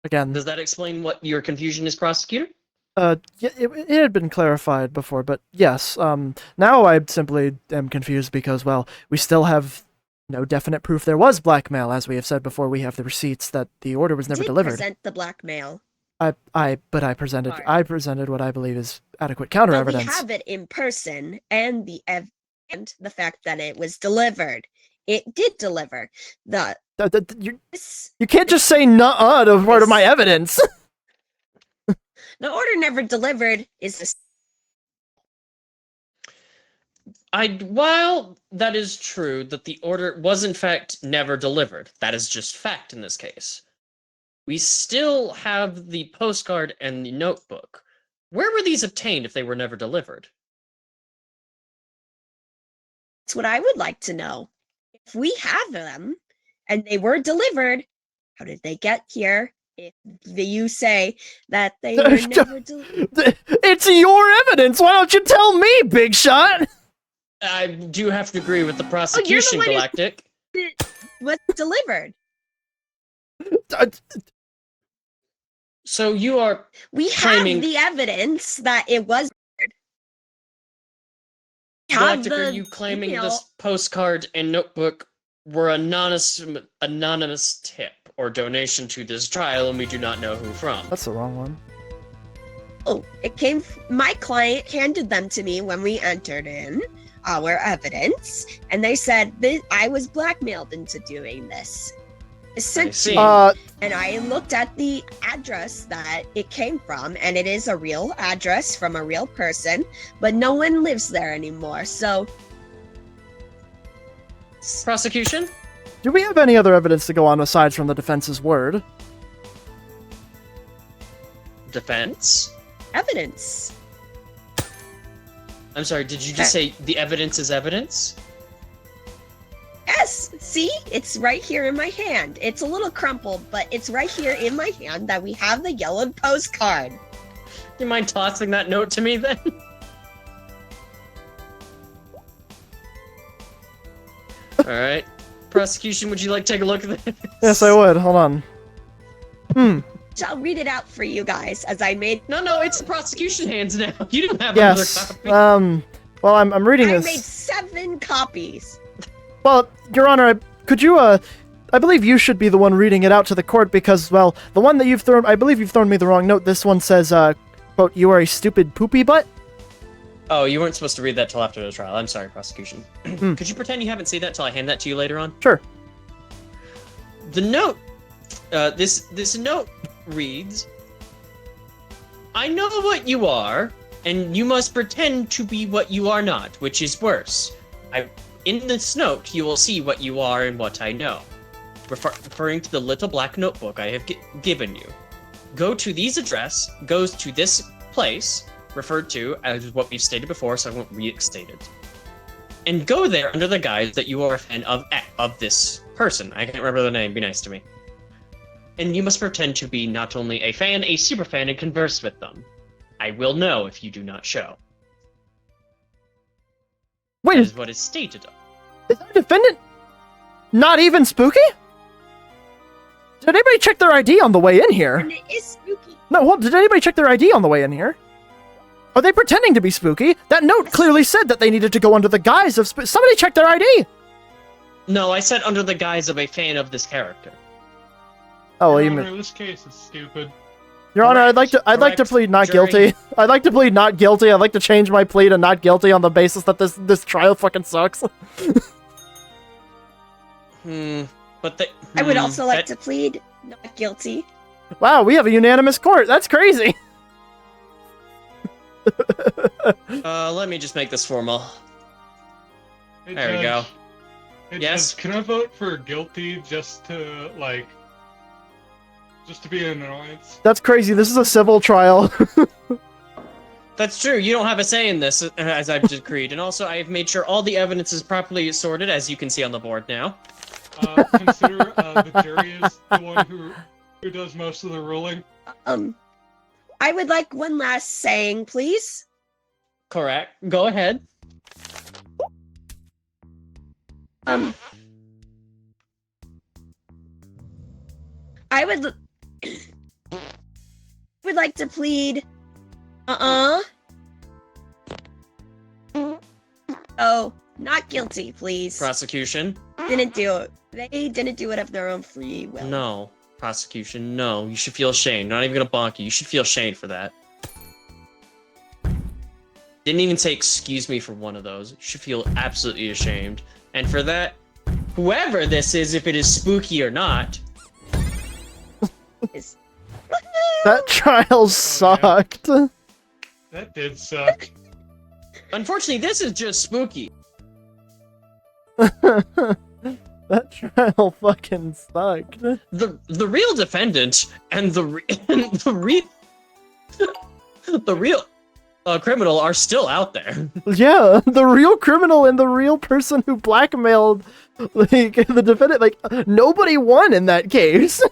Again, Does that explain what your confusion is, prosecutor? yeah, it had been clarified before, but yes. Now I simply am confused because, well, we still have no definite proof there was blackmail. As we have said before, we have the receipts that the order was never delivered. Present the blackmail. But I presented what I believe is adequate counter But evidence. we have it in person, and the fact that it was delivered. It did deliver. You can't just say nuh-uh to part of my evidence. The order never delivered is the. While that is true that the order was in fact never delivered, that is just fact in this case. We still have the postcard and the notebook. Where were these obtained if they were never delivered? That's what I would like to know. If we have them and they were delivered, how did they get here? If you say that they were never delivered. It's your evidence. Why don't you tell me, Big Shot? I do have to agree with the prosecution, Galactic. Was delivered. So you are We claiming... have the evidence that it was. Galactic, are you claiming this postcard and notebook were anonymous tip or donation to this trial, and we do not know who from? That's the wrong one. Oh, it came. My client handed them to me when we entered in our evidence, and they said that I was blackmailed into doing this. Essentially, and I looked at the address that it came from, and it is a real address from a real person, but no one lives there anymore, so... Prosecution? Do we have any other evidence to go on aside from the defense's word? Defense? Evidence. I'm sorry, did you just say the evidence is evidence? Yes, see? It's right here in my hand. It's a little crumpled, but it's right here in my hand that we have the yellowed postcard. Do you mind tossing that note to me then? Alright. Prosecution, would you like to take a look at this? Yes, I would. Hold on. I'll read it out for you guys as I made. No, it's the prosecution hands now. You didn't have Yes. another copy. Well, I'm reading I this. made 7 copies. Well, Your Honor, could you, I believe you should be the one reading it out to the court because, well, the one that I believe you've thrown me the wrong note. This one says, quote, "You are a stupid poopy butt." Oh, you weren't supposed to read that till after the trial. I'm sorry, prosecution. Could you pretend you haven't seen that till I hand that to you later on? Sure. The note, this note reads, "I know what you are, and you must pretend to be what you are not, which is worse. in this note, you will see what you are and what I know. Referring to the little black notebook I have given you. Go to these address, goes to this place, referred to as what we've stated before, so I won't re-state it. And go there under the guise that you are a fan of this person. I can't remember the name, be nice to me. And you must pretend to be not only a fan, a super fan, and converse with them. I will know if you do not show. Wait, That is what is stated. is our defendant not even spooky? Did anybody check their ID on the way in here? And it is spooky. No, hold, did anybody check their ID on the way in here? Are they pretending to be spooky? That note clearly said that they needed to go under the guise of somebody check their ID! No, I said under the guise of a fan of this character. Oh, well, Your you Honor, mean... this case is stupid. Your Honor, I'd like to Correct. plead not Jury. guilty. I'd like to plead not guilty. I'd like to change my plea to not guilty on the basis that this trial fucking sucks. But they... I would also like that- to plead not guilty. Wow, we have a unanimous court. That's crazy. let me just make this formal. Hey, There we go. Judge. Hey, Yes? Judge, can I vote for guilty just to be an annoyance? That's crazy. This is a civil trial. That's true, you don't have a say in this, as I've decreed. And also, I have made sure all the evidence is properly sorted, as you can see on the board now. Consider the jury is the one who does most of the ruling. I would like one last saying, please. Correct. Go ahead. I would like to plead. Oh, not guilty, please. Prosecution? Didn't do it. They didn't do it of their own free will. No. Prosecution, no. You should feel ashamed. Not even gonna bonk you. You should feel ashamed for that. Didn't even say excuse me for one of those. You should feel absolutely ashamed. And for that, whoever this is, if it is spooky or not, Is- That trial sucked. That did suck. unfortunately, this is just spooky. That trial fucking sucked. The real defendant and the real criminal are still out there. Yeah, the real criminal and the real person who blackmailed the defendant, nobody won in that case.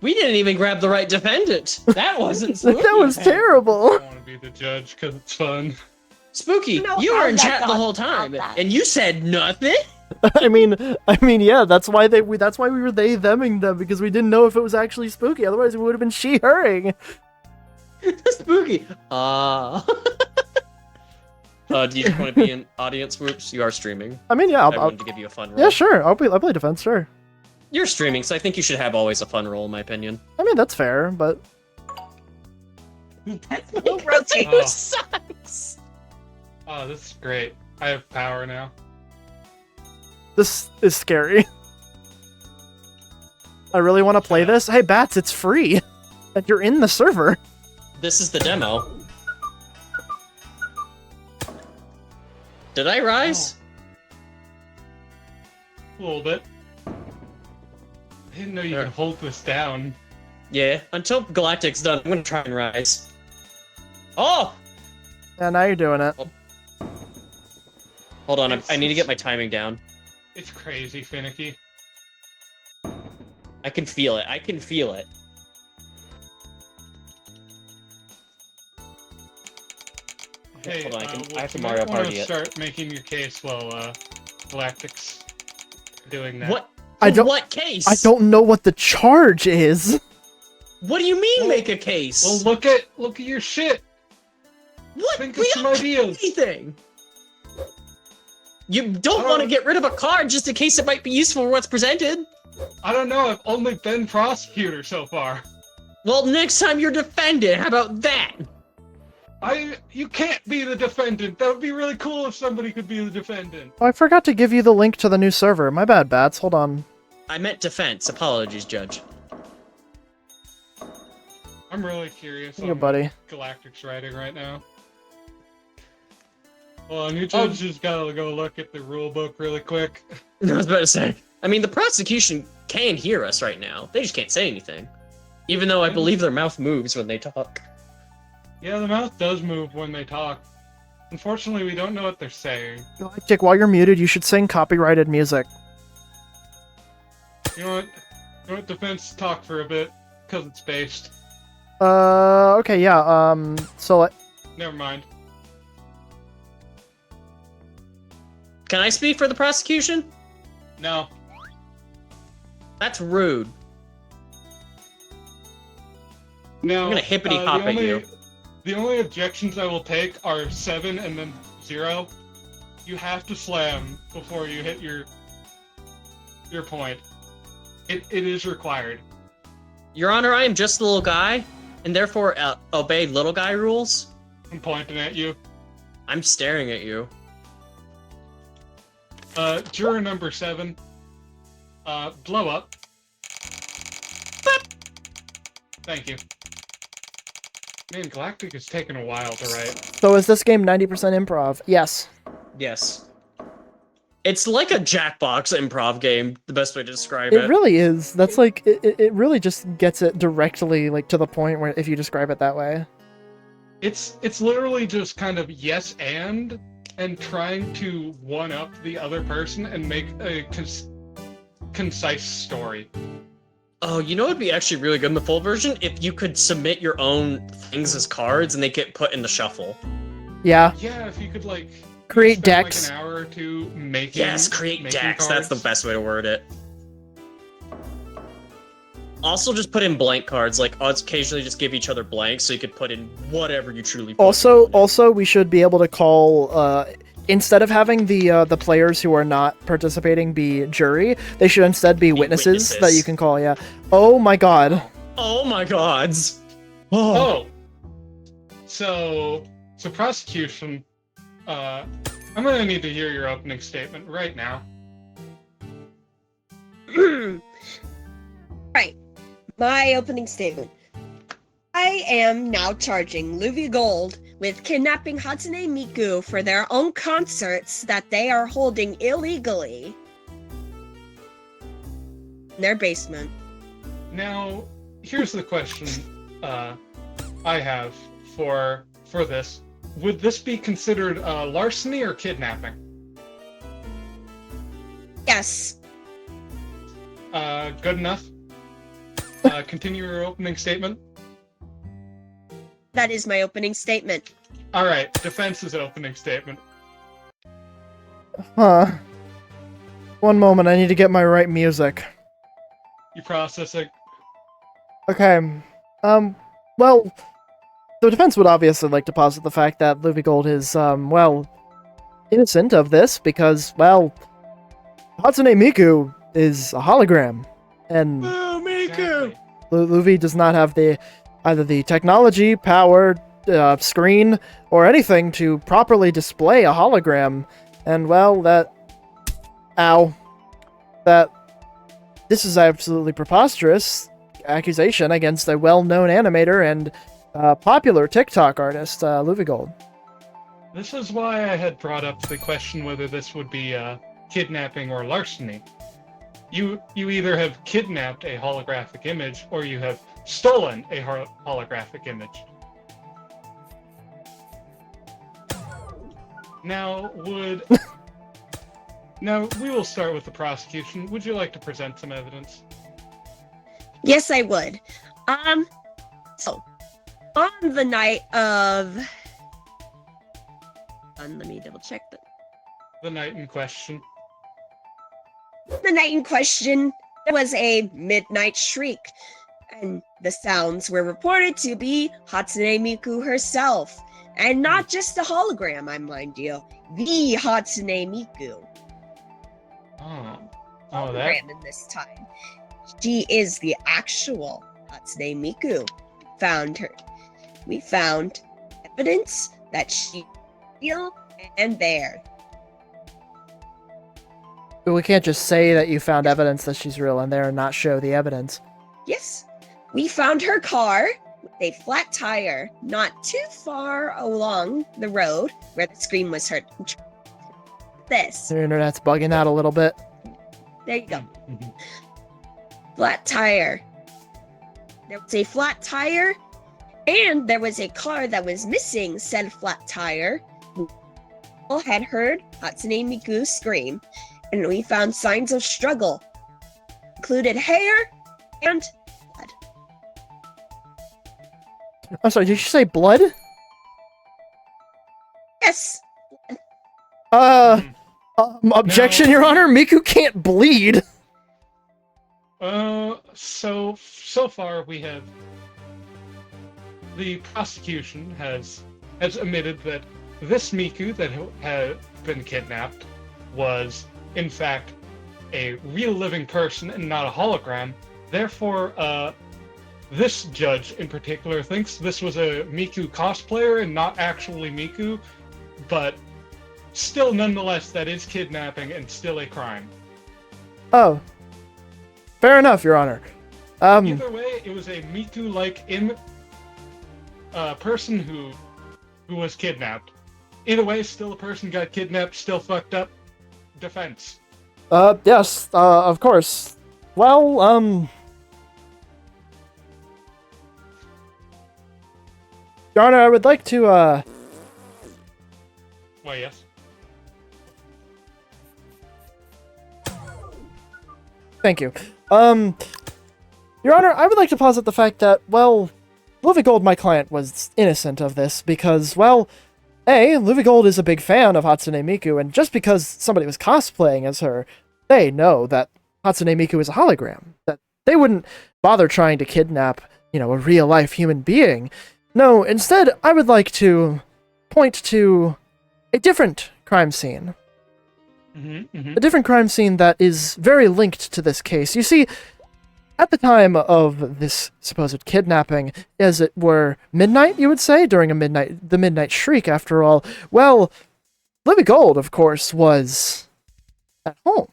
We didn't even grab the right defendant. That wasn't spooky. That was I terrible. want to be the judge because it's fun. Spooky, No, you were in I'm chat not the whole about time, that. and you said nothing? I mean, yeah, that's why we were they theming them, because we didn't know if it was actually spooky. Otherwise, it would have been she herring. Spooky. Do you want to be in audience? Whoops, you are streaming. I mean, yeah, I I'll wanted to give you a fun role. yeah, sure. I'll play defense, sure. You're streaming, so I think you should have always a fun role, in my opinion. I mean, that's fair, but We'll rotate. Oh. sucks. Oh, this is great. I have power now. this is scary. I really want to play this. Hey, Bats, it's free. And you're in the server. This is the demo. Did I rise? A little bit. I didn't know you Sure. could hold this down. Yeah. Until Galactic's done, I'm gonna try and rise. Oh! Yeah, now you're doing it. Hold on, I need to get my timing down. It's crazy finicky. I can feel it. I can feel it. Hey, Hold on, I have to you Mario might wanna Party it. start making your case while Galactic's doing that. What? I don't- What case? I don't know what the charge is. What do you mean, Well- make a case? Well, look at your shit. what? think We of some don't do ideas. anything. You don't want to Oh. get rid of a card just in case it might be useful for what's presented. I don't know. I've only been prosecutor so far. Well, next time you're defendant, how about that? You can't be the defendant. That would be really cool if somebody could be the defendant. Oh, I forgot to give you the link to the new server. My bad, Bats. Hold on. I meant defense. Apologies, Judge. I'm really curious Here, on buddy. Galactic's writing right now. Well, you just gotta go look at the rule book really quick. I was about to say. I mean, the prosecution can hear us right now. They just can't say anything. Even though I believe their mouth moves when they talk. Yeah, the mouth does move when they talk. Unfortunately, we don't know what they're saying. Galactic, while you're muted, you should sing copyrighted music. You know what? Defense talk for a bit, because it's based. Okay, yeah, so, Never mind. Can I speak for the prosecution? No. That's rude. No. I'm gonna hippity hop at you. The only objections I will take are 7 and then 0. You have to slam before you hit your point. It is required. Your Honor, I am just a little guy, and therefore obey little guy rules. I'm pointing at you. I'm staring at you. Juror number 7. Blow up. Thank you. Man, Galactic is taking a while to write. so is this game 90% improv? Yes. Yes. It's like a Jackbox improv game, the best way to describe it. It really is. That's like, it really just gets it directly, like, to the point where, if you describe it that way. It's literally just kind of yes and trying to one up the other person and make a concise story. Oh, you know what would be actually really good in the full version? If you could submit your own things as cards and they get put in the shuffle. Yeah. Yeah, if you could like Create spend, decks. like an hour or two making. Yes, create making decks. That's the cards. best way to word it. Also, just put in blank cards. Like, occasionally just give each other blanks so you could put in whatever you truly put in. Also, we should be able to call, instead of having the players who are not participating be jury, they should instead be witnesses that you can call, yeah. Oh my god. Oh my gods. Oh. So prosecution, I'm gonna need to hear your opening statement right now. Right. My opening statement. I am now charging Luffy Gold with kidnapping Hatsune Miku for their own concerts that they are holding illegally in their basement. Now, here's the question I have for this. Would this be considered larceny or kidnapping? Yes. Good enough. Continue your opening statement. That is my opening statement. All right, defense's opening statement. Huh. One moment, I need to get my right music. You processing? Okay. Well, the defense would obviously like to posit the fact that Luffy Gold is, well, innocent of this because, well, Hatsune Miku is a hologram, and Oh, Exactly. Luffy does not have either the technology, power, screen, or anything to properly display a hologram, and, well, this is absolutely preposterous accusation against a well-known animator and popular TikTok artist, Luffy Gold. This is why I had brought up the question whether this would be kidnapping or larceny. You either have kidnapped a holographic image or you have stolen a holographic image. Now, Now, we will start with the prosecution. Would you like to present some evidence? Yes, I would. So, on the night of... let me double check that. The night in question. The night in question, there was a midnight shriek, and the sounds were reported to be Hatsune Miku herself, and not just a hologram, I mind you, the Hatsune Miku Oh, that. hologram in this time. She is the actual Hatsune Miku. We found evidence that she real and there. But we can't just say that you found evidence that she's real and there and not show the evidence. Yes, we found her car with a flat tire not too far along the road where the scream was heard. This. Your internet's bugging out a little bit. There you go. Mhm. Flat tire. There was a flat tire, and there was a car that was missing said flat tire. We had heard Hatsune Miku scream, and we found signs of struggle, included hair and blood. I'm sorry, did you say blood? Yes, Objection, No. Your Honor. Miku can't bleed. So far we have the prosecution has admitted that this Miku that had been kidnapped was in fact a real living person and not a hologram. Therefore, this judge in particular thinks this was a Miku cosplayer and not actually Miku, but still nonetheless that is kidnapping and still a crime. Oh. Fair enough, Your Honor. Either way, it was a Miku-like person who was kidnapped. Either way, still a person got kidnapped, still fucked up. Defense. Yes, of course. Well, Your Honor, I would like to, Why, yes. Thank you. Your Honor, I would like to posit the fact that, well, Luffy Gold, my client, was innocent of this because, well, Luffy Gold is a big fan of Hatsune Miku, and just because somebody was cosplaying as her, they know that Hatsune Miku is a hologram. That they wouldn't bother trying to kidnap, a real-life human being. No, instead, I would like to point to a different crime scene. A different crime scene that is very linked to this case. You see, at the time of this supposed kidnapping, as it were midnight, you would say, during the midnight shriek, after all, well, Livy Gold, of course, was at home.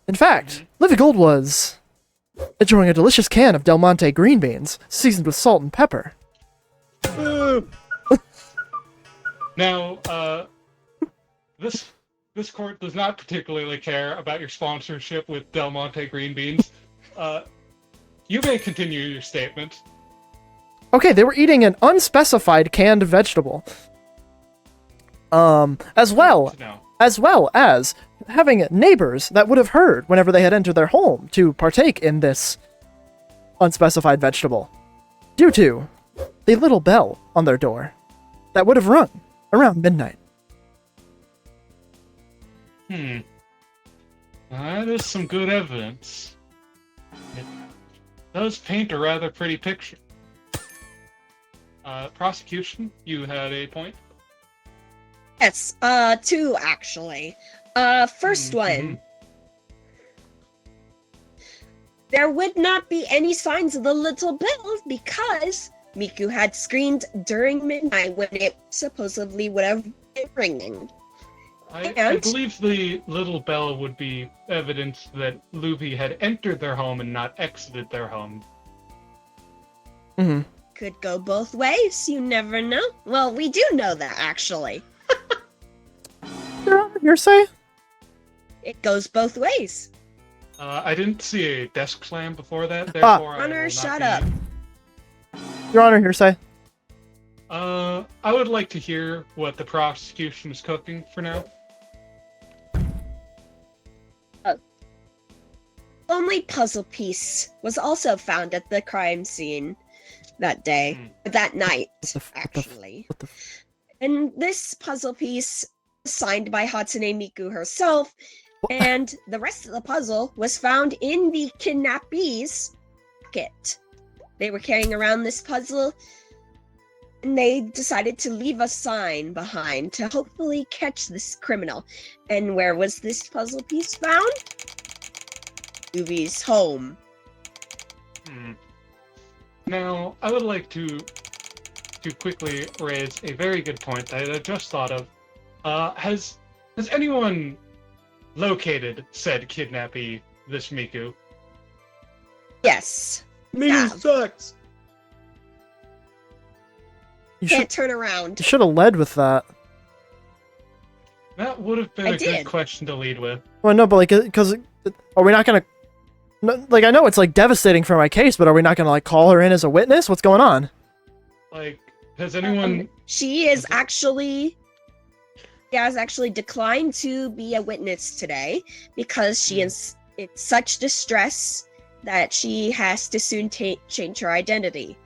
In fact, Livy Gold was enjoying a delicious can of Del Monte green beans, seasoned with salt and pepper. Now, this court does not particularly care about your sponsorship with Del Monte green beans. You may continue your statement. Okay, they were eating an unspecified canned vegetable. As well No. as having neighbors that would have heard whenever they had entered their home to partake in this unspecified vegetable, due to the little bell on their door that would have rung around midnight. That is some good evidence. It does paint a rather pretty picture. Prosecution, you had a point? yes, two actually. First one. There would not be any signs of the little bell because Miku had screamed during midnight when it supposedly would have been ringing. I believe the little bell would be evidence that Luffy had entered their home and not exited their home. Could go both ways, you never know. Well, we do know that actually. Your Honor, hearsay? It goes both ways. I didn't see a desk slam before that, therefore I will Hunter, not shut be- up. Your Honor, hearsay. I would like to hear what the prosecution is cooking for now. Only puzzle piece was also found at the crime scene that day, that night, actually. What the And this puzzle piece was signed by Hatsune Miku herself, and the rest of the puzzle was found in the kidnappee's pocket. They were carrying around this puzzle, and they decided to leave a sign behind to hopefully catch this criminal. And where was this puzzle piece found? Luffy's home. Now, I would like to quickly raise a very good point that I just thought of. Has anyone located said kidnappee, this Miku? Yes. Miku Yeah. sucks. You Can't turn around. should have led with that. That would have been I a good did. question to lead with. Well, no, but like, because are we not gonna? No, like, I know it's like devastating for my case, but are we not gonna like call her in as a witness? What's going on? Like, has anyone? She has actually declined to be a witness today because she is in such distress that she has to soon change her identity.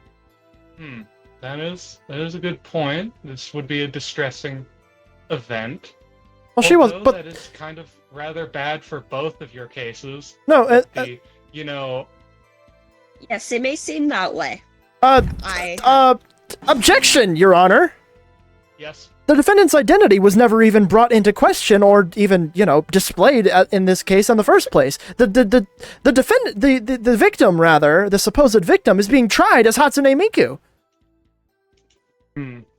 That is a good point. This would be a distressing event. Well, she was, Although but that is kind of rather bad for both of your cases. no. You know, Yes, it may seem that way. Objection, Your Honor. yes. The defendant's identity was never even brought into question or even, displayed in this case in the first place. The victim, rather, the supposed victim, is being tried as Hatsune Miku.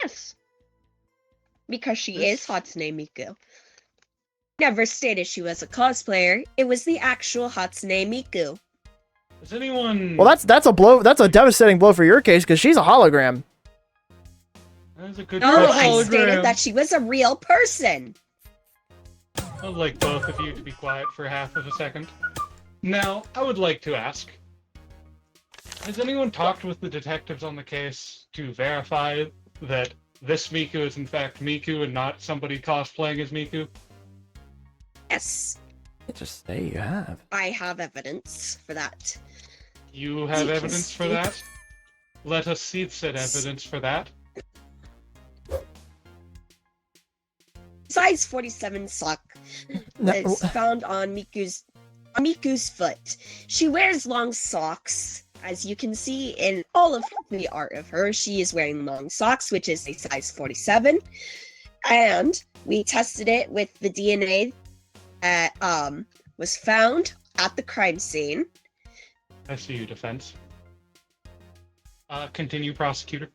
Yes. Because she is Hatsune Miku. Never stated she was a cosplayer. It was the actual Hatsune Miku. Does anyone? Well, that's a blow. That's a devastating blow for your case because she's a hologram. That is a good No, question. I stated that she was a real person. I'd like both of you to be quiet for half of a second. Now, I would like to ask, has anyone talked with the detectives on the case to verify that this Miku is in fact Miku and not somebody cosplaying as Miku? Yes, Just say you have. I have evidence for that. You have You can evidence for speak. that? Let us see said evidence for that. Size 47 sock was found on Miku's foot. She wears long socks. As you can see in all of the art of her, she is wearing long socks, which is a size 47. And we tested it with the DNA that was found at the crime scene. I see you, defense. Continue, prosecutor.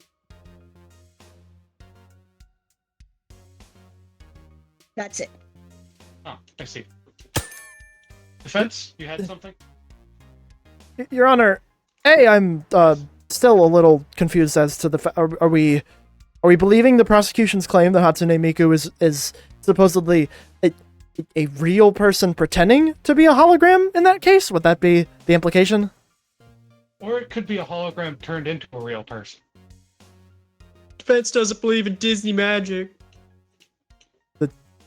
That's it. Oh, I see. Defense, you had something? Your Honor, I'm still a little confused as to the. Are we believing the prosecution's claim that Hatsune Miku is supposedly a real person pretending to be a hologram in that case? Would that be the implication? Or it could be a hologram turned into a real person. Defense doesn't believe in Disney magic.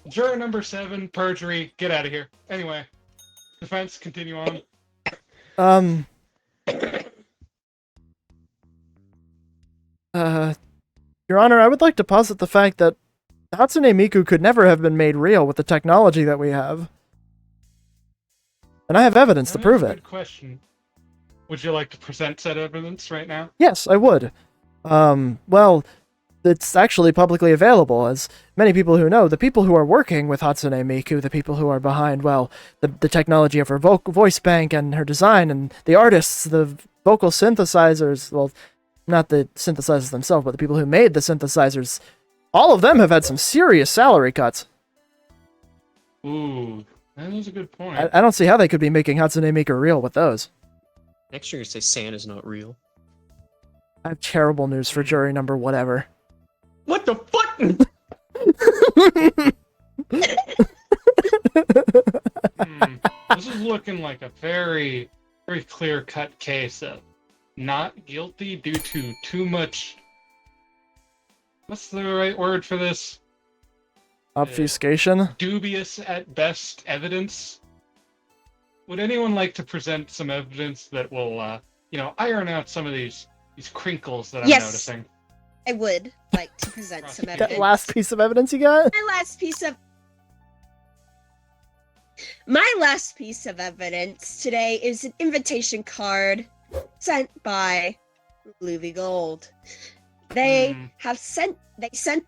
Juror number 7, perjury, get out of here. Anyway, defense, continue on. Your Honor, I would like to posit the fact that Hatsune Miku could never have been made real with the technology that we have. And I have evidence to That is prove a it. Good question. Would you like to present said evidence right now? Yes, I would. Well, it's actually publicly available, as many people who know, the people who are working with Hatsune Miku, the people who are behind, well, the technology of her voice bank and her design, and the artists, the vocal synthesizers, well, not the synthesizers themselves, but the people who made the synthesizers, all of them have had some serious salary cuts. Ooh, that is a good point. I don't see how they could be making Hatsune Miku real with those. Next you're gonna say Santa's not real. I have terrible news for jury number whatever. What the fuck? This is looking like a very, very clear-cut case of not guilty due to too much... What's the right word for this? Obfuscation? Dubious at best evidence. Would anyone like to present some evidence that will, iron out some of these crinkles that I'm Yes. noticing? I would like to present some That That evidence. last piece of evidence you got? My last piece of evidence today is an invitation card sent by Luby Gold. They sent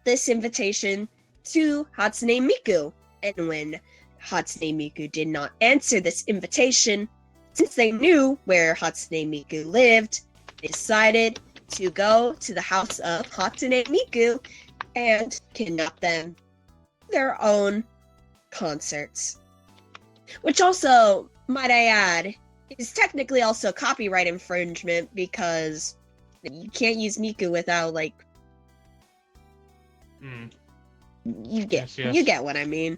this invitation to Hatsune Miku, and when Hatsune Miku did not answer this invitation, since they knew where Hatsune Miku lived, they decided to go to the house of Hatsune Miku and kidnap them for their own concerts. Which also, might I add, is technically also copyright infringement because you can't use Miku without, Hmm. You get Yes, yes. you get what I mean.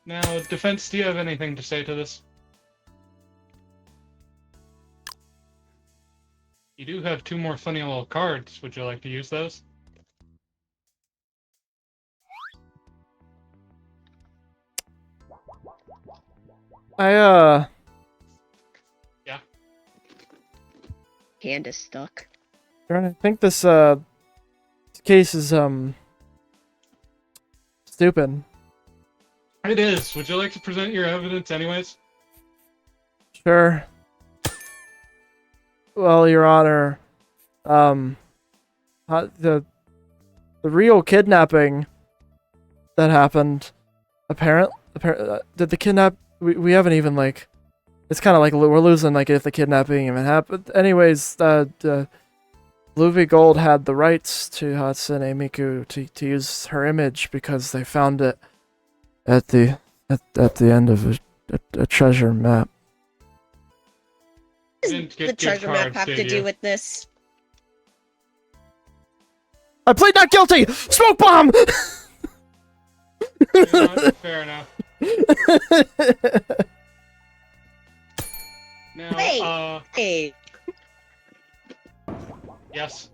Now, defense, do you have anything to say to this? You do have 2 more funny little cards. Would you like to use those? I Hand is stuck. I think this case is stupid. It is. Would you like to present your evidence anyways? Sure. Well, Your Honor, the real kidnapping that happened, did the kidnap? We haven't even like. It's kind of like we're losing like if the kidnapping even happened. Anyways, Luffy Gold had the rights to Hatsune Miku to use her image because they found it at the end of a treasure map. What Didn't does get the good treasure map cards, have did to do you? with this? I plead not guilty. Smoke bomb. You know what? Fair enough. Now, Wait. Hey, yes.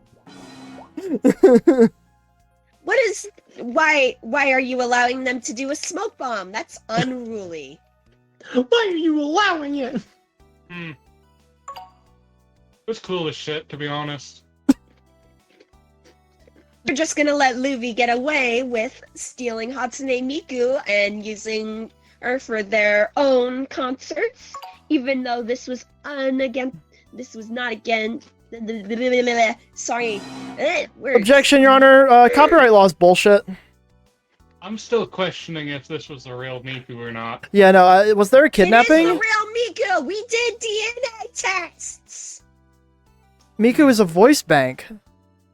what is why are you allowing them to do a smoke bomb? That's unruly. Why are you allowing it? It was cool as shit, to be honest. You're just gonna let Luffy get away with stealing Hatsune Miku and using her for their own concerts, even though this was not against. Sorry. Words. Objection, Your Honor. Copyright law is bullshit. I'm still questioning if this was the real Miku or not. Yeah, no. Was there a It is kidnapping? the real Miku. We did DNA tests. Miku is a voice bank.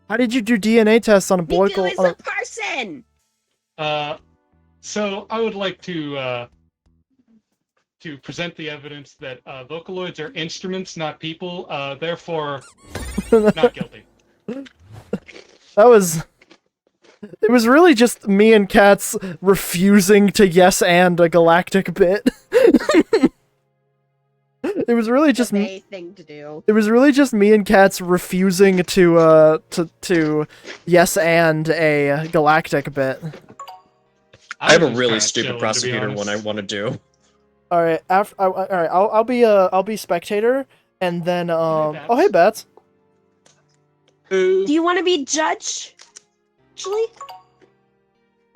How did you do DNA tests on a boy? Miku is a person. So I would like to present the evidence that Vocaloids are instruments, not people. Therefore, not guilty. It was really just me and Katz refusing to yes and a galactic bit. It was really just A thing to do. It was really just me and Katz refusing to yes and a galactic bit. I have a was really kinda stupid chilling, to be prosecutor one I honest. want to do. All right, I'll be spectator, and then Bats. oh hey Bats. Do you want to be judge? Actually,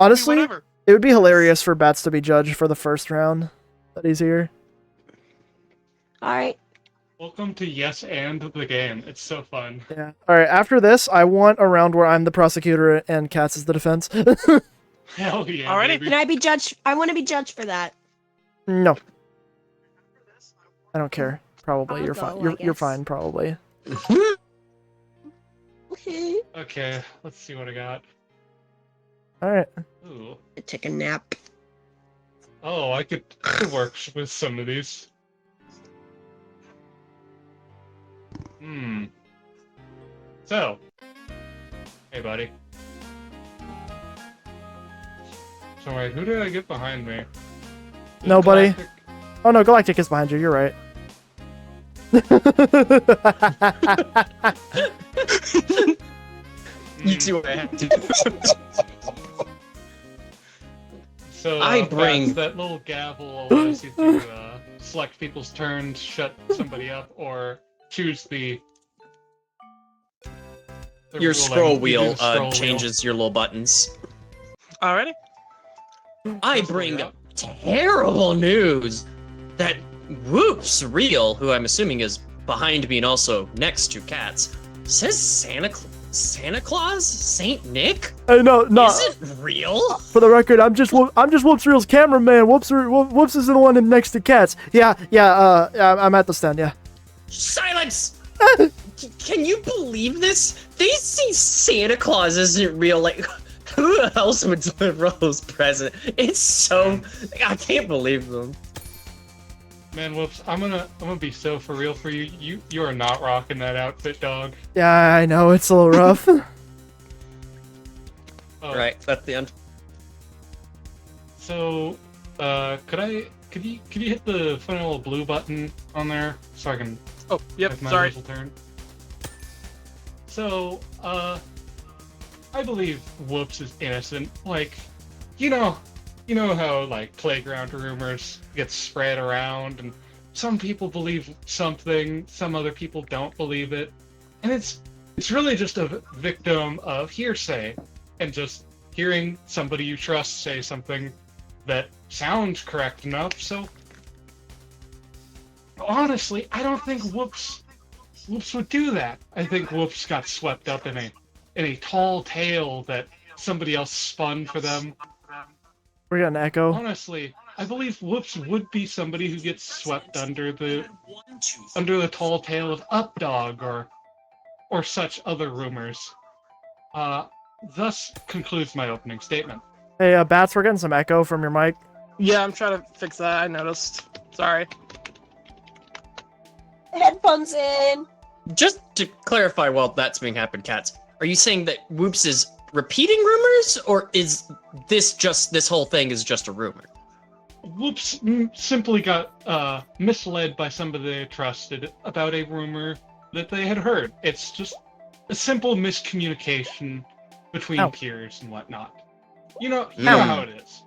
Honestly, Whatever. it would be hilarious for Bats to be judged for the first round that he's here. all right. Welcome to Yes and the game. It's so fun. Yeah. All right. After this, I want a round where I'm the prosecutor and Katz is the defense. Hell yeah. Alrighty. Baby. Can I be judged? I want to be judged for that. No, I don't care. Probably I'll you're go, fine. I You're guess. fine. Probably. Okay. Okay, let's see what I got. All right. Ooh. Take a nap. Oh, I could work with some of these. So, hey, buddy. Sorry, who did I get behind me? Did Nobody. Galactic- Oh no, Galactic is behind you. You're right. You see what I have to do. So I bring- Bats, that little gavel allows you to select people's turns, shut somebody up, or choose the Your ruling. scroll You do wheel the scroll wheel. changes your little buttons. Alrighty. I That's bring what I got. terrible news that Whoops Real, who I'm assuming is behind me and also next to Cats, says Santa Claus? Saint Nick? No. Is it real? For the record, I'm just Whoops Real's cameraman. Whoops is the one next to Katz. Yeah. I'm at the stand. Yeah. Silence! Can you believe this? They see Santa Claus isn't real. Like, who else would deliver those presents? It's so... I can't believe them. Man, Whoops, I'm gonna be so for real for you. You are not rocking that outfit, dog. Yeah, I know it's a little rough. Right, that's the end. So, could you hit the funny little blue button on there so I can Oh, yep, have my sorry. whistle turn? So, I believe Whoops is innocent. Like, you know how like playground rumors get spread around, and some people believe something, some other people don't believe it, and it's really just a victim of hearsay, and just hearing somebody you trust say something that sounds correct enough. So, honestly, I don't think Whoops would do that. I think Whoops got swept up in a tall tale that somebody else spun for them. We're getting an echo. Honestly, I believe Whoops would be somebody who gets swept under the tall tale of Updog or such other rumors. Thus concludes my opening statement. Hey, Bats, we're getting some echo from your mic. Yeah, I'm trying to fix that. I noticed. Sorry. Headphones in. Just to clarify while that's being happened, Cats, are you saying that Whoops is repeating rumors, or is this whole thing is just a rumor? Whoops simply got misled by somebody they trusted about a rumor that they had heard. It's just a simple miscommunication between Ow. peers and whatnot. You know how it is.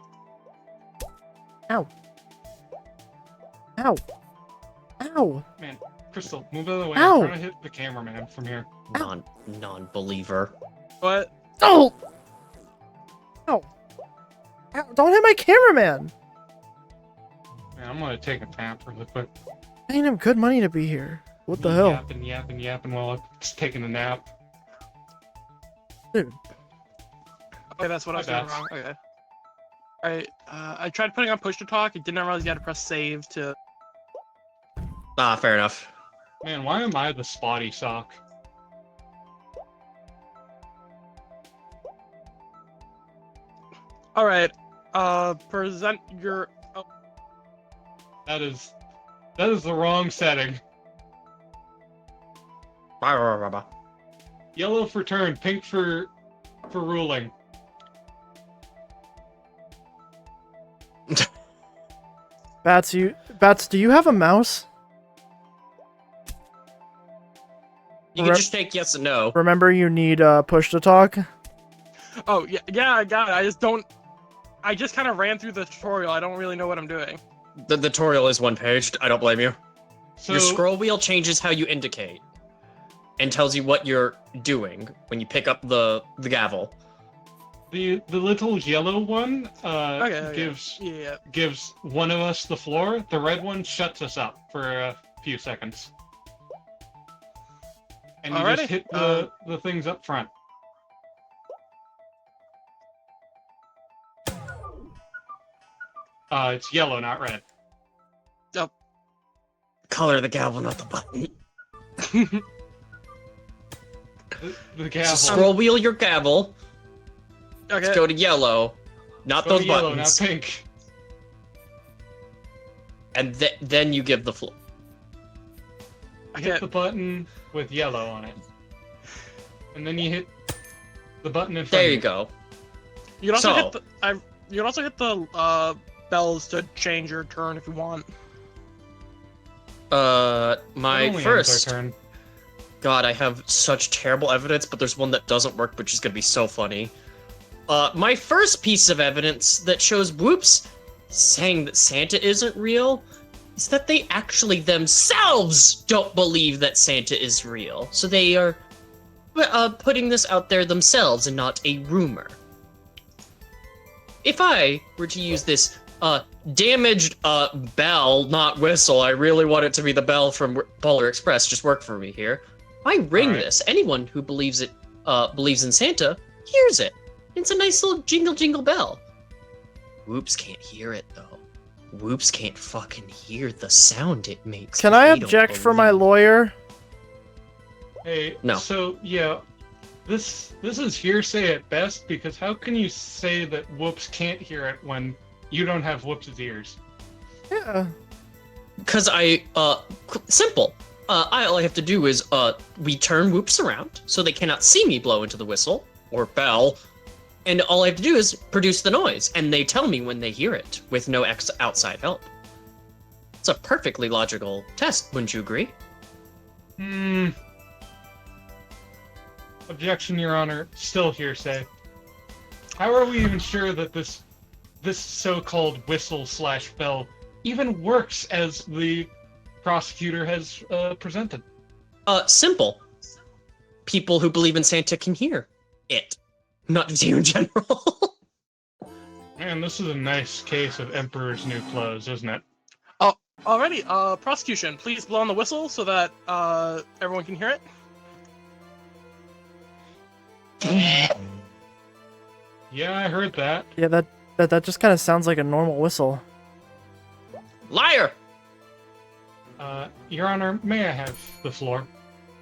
Ow. Ow. Ow. Man, Crystal, move out of the way. Ow. I'm trying to hit the cameraman from here. Non-believer. What? Oh! Ow. Ow. Don't hit my cameraman! Man, I'm gonna take a nap really quick. Paying him good money to be here. What the hell? Yapping while I'm just taking a nap. Dude. Okay, that's what I was doing wrong. Okay. Alright, I tried putting on push to talk. I did not realize you had to press save to... Fair enough. Man, why am I the spotty sock? Alright, present your... Oh, That is the wrong setting. Yellow for turn, pink for ruling. Bats, do you have a mouse? You can just take yes and no. Remember, you need push to talk. oh yeah, I got it. I just kind of ran through the tutorial. I don't really know what I'm doing. The tutorial is one-paged. I don't blame you. So Your scroll wheel changes how you indicate and tells you what you're doing when you pick up the gavel. the little yellow one Okay. gives Yeah. gives one of us the floor. The red one shuts us up for a few seconds. And you Alrighty, just hit the things up front. It's yellow, not red. Color the gavel, not the button. The gavel. Scroll wheel your gavel. Okay. Go to yellow, not Go those yellow, buttons. not pink. And then you give the floor. Okay. Hit the button with yellow on it. And then you hit the button in front There of you go. You can also So- hit the. You can also hit the bells to change your turn if you want. It My only ends first. our turn. God, I have such terrible evidence, but there's one that doesn't work, which is gonna be so funny. My first piece of evidence that shows Whoops saying that Santa isn't real is that they actually themselves don't believe that Santa is real. So they are putting this out there themselves and not a rumor. If I were to use this damaged bell, not whistle, I really want it to be the bell from Polar Express, just work for me here. If I ring Alright. this, anyone who believes in Santa hears it. It's a nice little jingle jingle bell. Whoops can't hear it though. Whoops can't fucking hear the sound it makes. Can I They don't object for my believe. lawyer? Hey, No. So yeah, this is hearsay at best, because how can you say that Whoops can't hear it when you don't have Whoops' ears? Yeah. Because simple. All I have to do is we turn Whoops around so they cannot see me blow into the whistle or bell, And all I have to do is produce the noise, and they tell me when they hear it, with no outside help. It's a perfectly logical test, wouldn't you agree? Objection, Your Honor. Still hearsay. How are we even sure that this so-called whistle/bell even works as the prosecutor has presented? Simple. People who believe in Santa can hear it. Not just you in general. Man, this is a nice case of Emperor's New Clothes, isn't it? Alrighty, prosecution, please blow on the whistle so that everyone can hear it. Yeah, I heard that. Yeah, that just kind of sounds like a normal whistle. Liar! Your Honor, may I have the floor?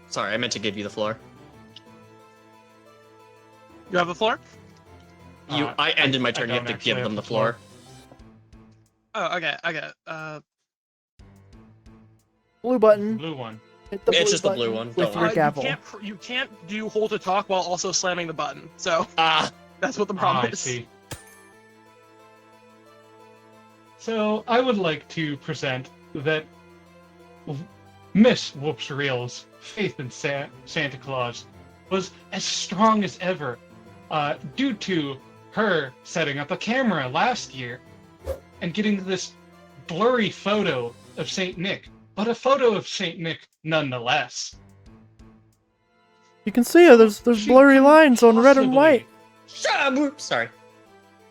Sorry, I meant to give you the floor. You have the floor? I ended my turn. You have to actually give them the floor. Oh, okay. Blue button. Blue one. Hit the It's blue just the button blue one, with don't your worry. gavel. You can't do hold to talk while also slamming the button. So that's what the Ah, problem I is. see. So, I would like to present that Miss Whoops Reel's faith in Santa Claus was as strong as ever, due to her setting up a camera last year and getting this blurry photo of Saint Nick, but a photo of Saint Nick nonetheless. You can see it. There's She blurry couldn't lines on red and possibly- white. Shut up! Sorry.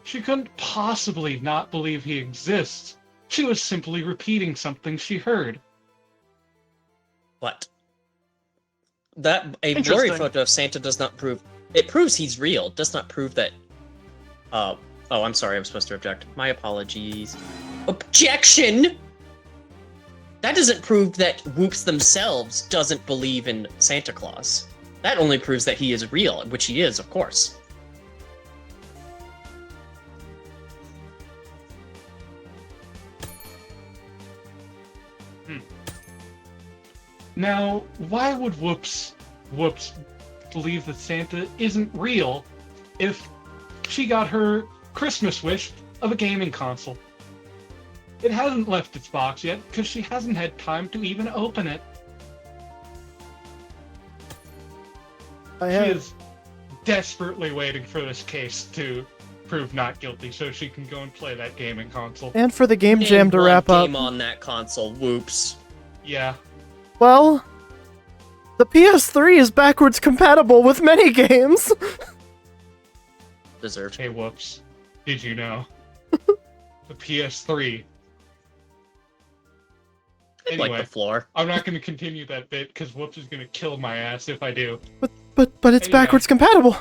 She couldn't possibly not believe he exists. She was simply repeating something she heard. What? That a blurry Interesting. photo of Santa does not prove. It proves he's real. Does not prove that. Oh, I'm sorry. I'm supposed to object. My apologies. Objection. That doesn't prove that Whoops themselves doesn't believe in Santa Claus. That only proves that he is real, which he is, of course. Now, why would Whoops believe that Santa isn't real if she got her Christmas wish of a gaming console? It hasn't left its box yet because she hasn't had time to even open it. I She have. is desperately waiting for this case to prove not guilty so she can go and play that gaming console. And for the game Name jam to one wrap up. game on that console. Whoops. Yeah. Well, the PS3 is backwards compatible with many games. Deserved. Hey, Whoops. Did you know? The PS3. I'd like Anyway. the floor. I'm not going to continue that bit because Whoops is going to kill my ass if I do. But it's Anyway. backwards compatible.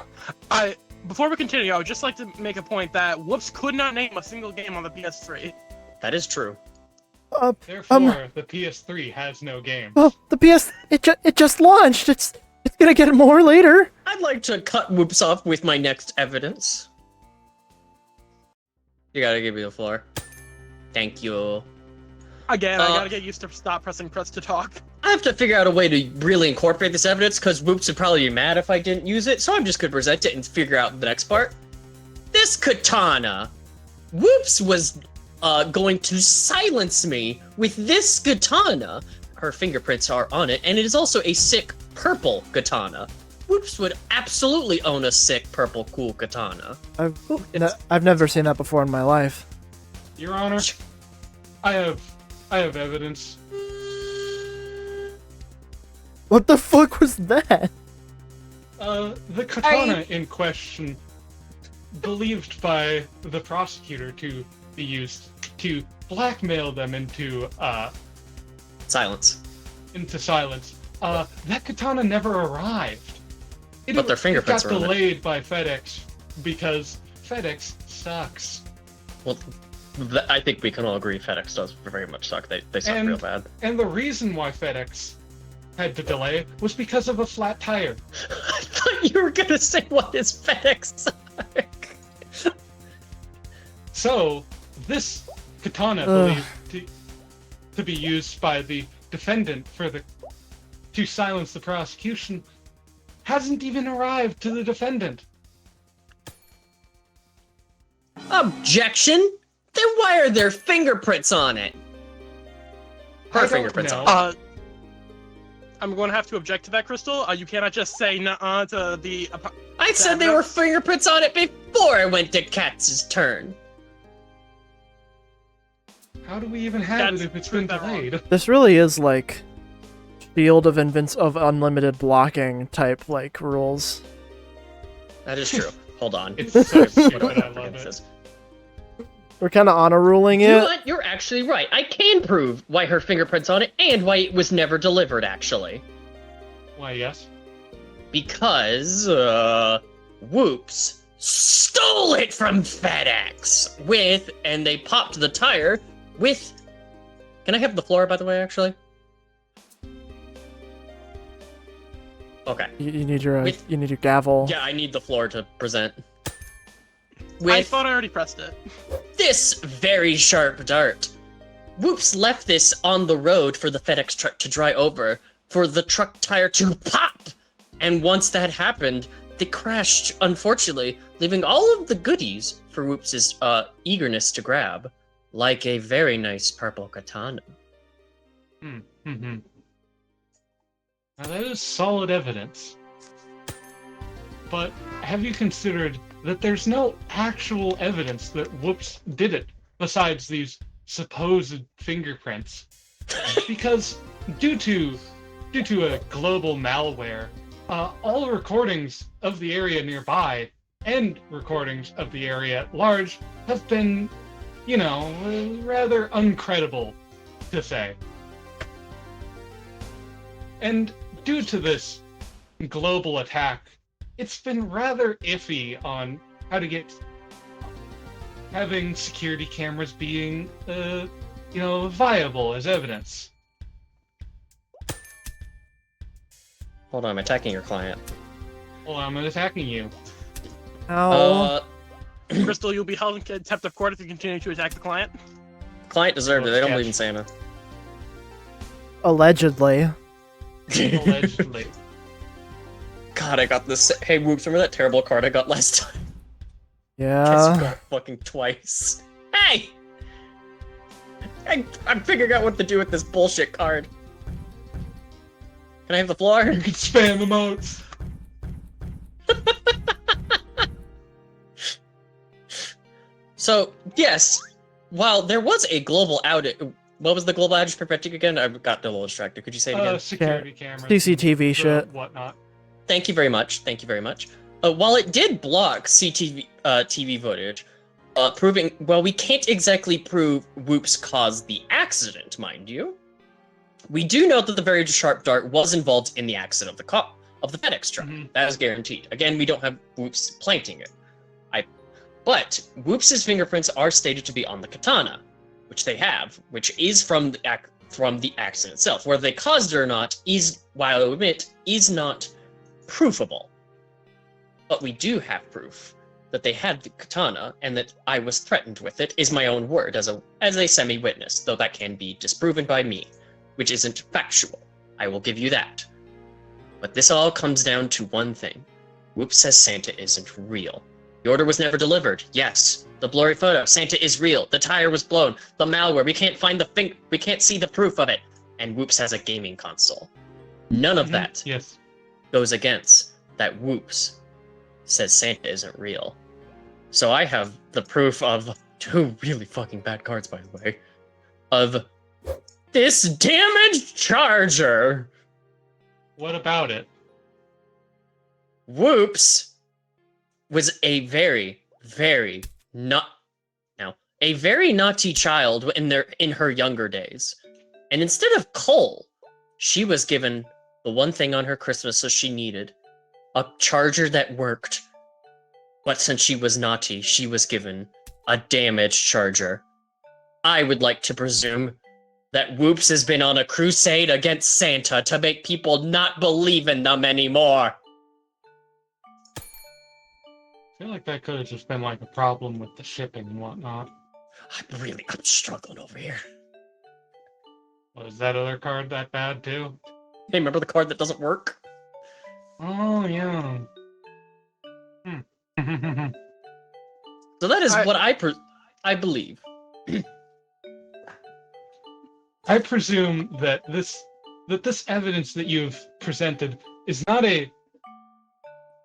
Before we continue, I would just like to make a point that Whoops could not name a single game on the PS3. That is true. Therefore, the PS3 has no games. Well, the it just launched. It's gonna get more later. I'd like to cut Whoops off with my next evidence. You gotta give me the floor. Thank you. Again, I gotta get used to stop pressing press to talk. I have to figure out a way to really incorporate this evidence because Whoops would probably be mad if I didn't use it, so I'm just gonna present it and figure out the next part. This katana. Whoops was going to silence me with this katana. Her fingerprints are on it, and it is also a sick purple katana. Whoops would absolutely own a sick purple cool katana. I've never seen that before in my life. Your Honor, I have evidence. What the fuck was that? The katana in question, believed by the prosecutor to be used to blackmail them into Silence. silence. That katana never arrived. But their fingerprints got are on it. delayed by FedEx because FedEx sucks. Well, I think we can all agree FedEx does very much suck. They suck And- real bad. And the reason why FedEx had to delay was because of a flat tire. I thought you were gonna say what is FedEx suck. So, this katana Ugh. believed to be used by the defendant to silence the prosecution hasn't even arrived to the defendant. Objection? Then why are there fingerprints on it? I Her don't fingerprints know. on it. I'm going to have to object to that, Crystal. You cannot just say nuh-uh to the. I said there were fingerprints on it before I went to Katz's turn. How do we even have it That's if it's been that wrong. delayed? This really is like field of unlimited blocking type like rules. That is true. Hold on. It's so stupid. What do I have love against it. this? We're kind of honor ruling You know it. what? You're actually right. I can prove why her fingerprints on it and why it was never delivered, actually. Why, yes. Because, Whoops stole it from FedEx and they popped the tire with... Can I have the floor, by the way, actually? Okay. You need your With- you need your gavel. Yeah, I need the floor to present. I With thought I already pressed it. this very sharp dart. Whoops left this on the road for the FedEx truck to dry over, for the truck tire to pop. And once that happened, they crashed, unfortunately, leaving all of the goodies for Whoops's eagerness to grab, like a very nice purple katana. Mm-hmm. Now that is solid evidence. But have you considered that there's no actual evidence that Whoops did it, besides these supposed fingerprints? Because due to a global malware, all recordings of the area nearby and recordings of the area at large have been, rather uncredible, to say. And due to this global attack, it's been rather iffy on how to get having security cameras being, viable as evidence. Hold on, I'm attacking your client. Well, I'm attacking you. Ow. Crystal, you'll be held in contempt of court if you continue to attack the client. Client deserved it. They don't Sketch. believe in Santa. Allegedly. Allegedly. God, I got this. Hey, Whoops, remember that terrible card I got last time? Guess you Yeah. got fucking twice. Hey! I'm figuring out what to do with this bullshit card. Can I have the floor? You can spam emotes. So, yes, while there was a global outage, what was the global outage preventing again? I got a little distracted. Could you say it again? Security cameras. CCTV the shit. Whatnot. Thank you very much. Thank you very much. While it did block CTV TV footage, proving, well, we can't exactly prove Whoops caused the accident, mind you. We do know that the very sharp dart was involved in the accident of the FedEx truck. Mhm. That is guaranteed. Again, we don't have Whoops planting it. But Whoops's fingerprints are stated to be on the katana, which they have, which is from the accident itself. Whether they caused it or not is, while I admit, is not proofable. But we do have proof that they had the katana and that I was threatened with it is my own word as a semi-witness, though that can be disproven by me, which isn't factual. I will give you that. But this all comes down to one thing. Whoops says Santa isn't real. The order was never delivered. Yes. The blurry photo. Santa is real. The tire was blown. The malware. We can't find we can't see the proof of it. And Whoops has a gaming console. None of that Yes. goes against that Whoops says Santa isn't real. So I have the proof of two really fucking bad cards, by the way, of this damaged charger. What about it? Whoops was a very, very a very naughty child in her younger days. And instead of coal, she was given the one thing on her Christmas list she needed, a charger that worked. But since she was naughty, she was given a damaged charger. I would like to presume that Whoops has been on a crusade against Santa to make people not believe in them anymore. I feel like that could have just been like a problem with the shipping and whatnot. I'm struggling over here. Was that other card that bad too? Hey, remember the card that doesn't work? Oh yeah. So that is what I believe. I presume that this evidence that you've presented is not a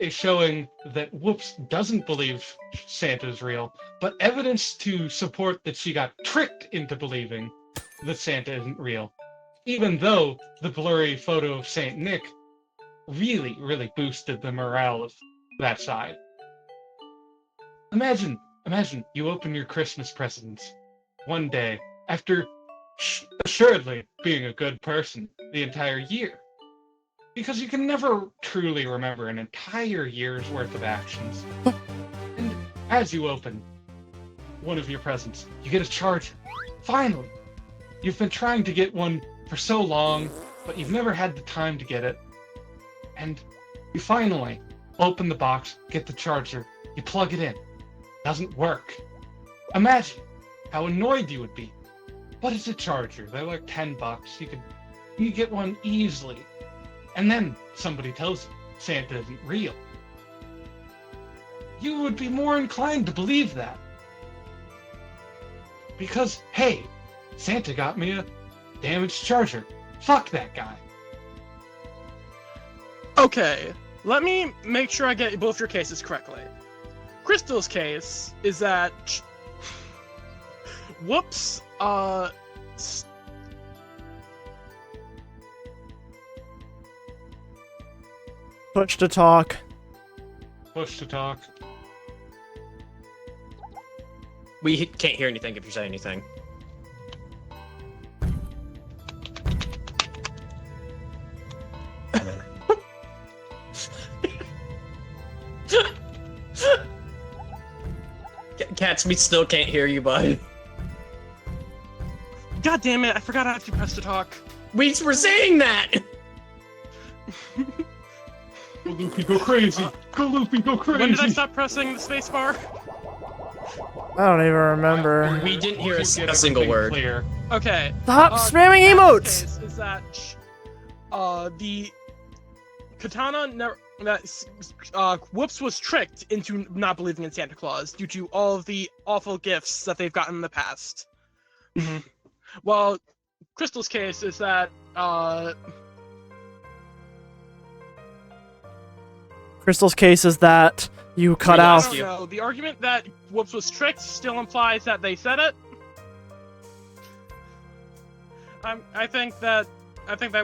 showing that Whoops doesn't believe Santa's real, but evidence to support that she got tricked into believing that Santa isn't real. Even though the blurry photo of Saint Nick really, really boosted the morale of that side. Imagine you open your Christmas presents one day after assuredly being a good person the entire year. Because you can never truly remember an entire year's worth of actions. And as you open one of your presents, you get a charger. Finally! You've been trying to get one for so long, but you've never had the time to get it. And you finally open the box, get the charger, you plug it in. Doesn't work. Imagine how annoyed you would be. But it's a charger. They're like $10. You get one easily. And then somebody tells you Santa isn't real. You would be more inclined to believe that. Because, hey, Santa got me a damaged charger. Fuck that guy. Okay, let me make sure I get both your cases correctly. Crystal's case is that Whoops, Push to talk. Push to talk. We can't hear anything if you say anything. Cats, we still can't hear you, bud. God damn it, I forgot I have to press to talk. We were saying that! Go Loopy, go crazy! Go Loopy, go crazy! When did I stop pressing the space bar? I don't even remember. We didn't hear You a get single everything word. Clear. Okay. Stop spamming emotes! Case is that the katana Whoops was tricked into not believing in Santa Claus due to all of the awful gifts that they've gotten in the past. Well, Crystal's case is that Crystal's case is that you cut We out. lost you. no, the argument that Whoops was tricked still implies that they said it. I think that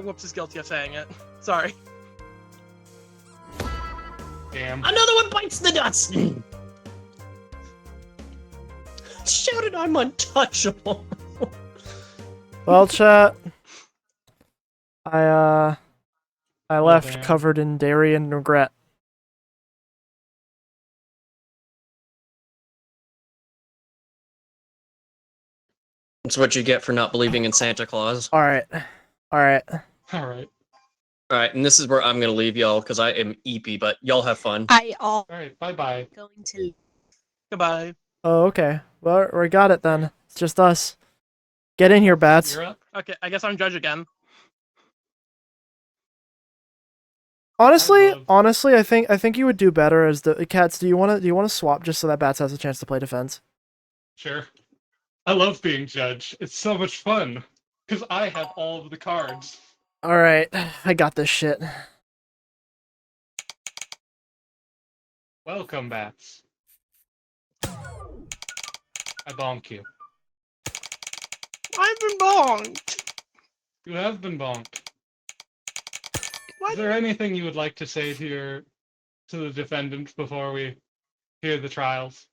Whoops is guilty of saying it. Sorry. Damn. Another one bites the dust! Shouted I'm untouchable. Well, chat. I left damn. covered in dairy and regret. That's what you get for not believing in Santa Claus. Alright. Alright. Alright. Alright, and this is where I'm gonna leave y'all, because I am eepy, but y'all have fun. Alright, bye-bye. Going to Goodbye. Oh, okay. Well, we got it then. It's just us. Get in here, Bats. You're up. Okay, I guess I'm judge again. Honestly, I love- I think you would do better as the Cats. Do you want to swap just so that Bats has a chance to play defense? Sure. I love being judge. It's so much fun. Because I have all of the cards. All right, I got this shit. Welcome, Bats. I bonk you. I've been bonked. You have been bonked. What? Is there anything you would like to say to the defendant before we hear the trials?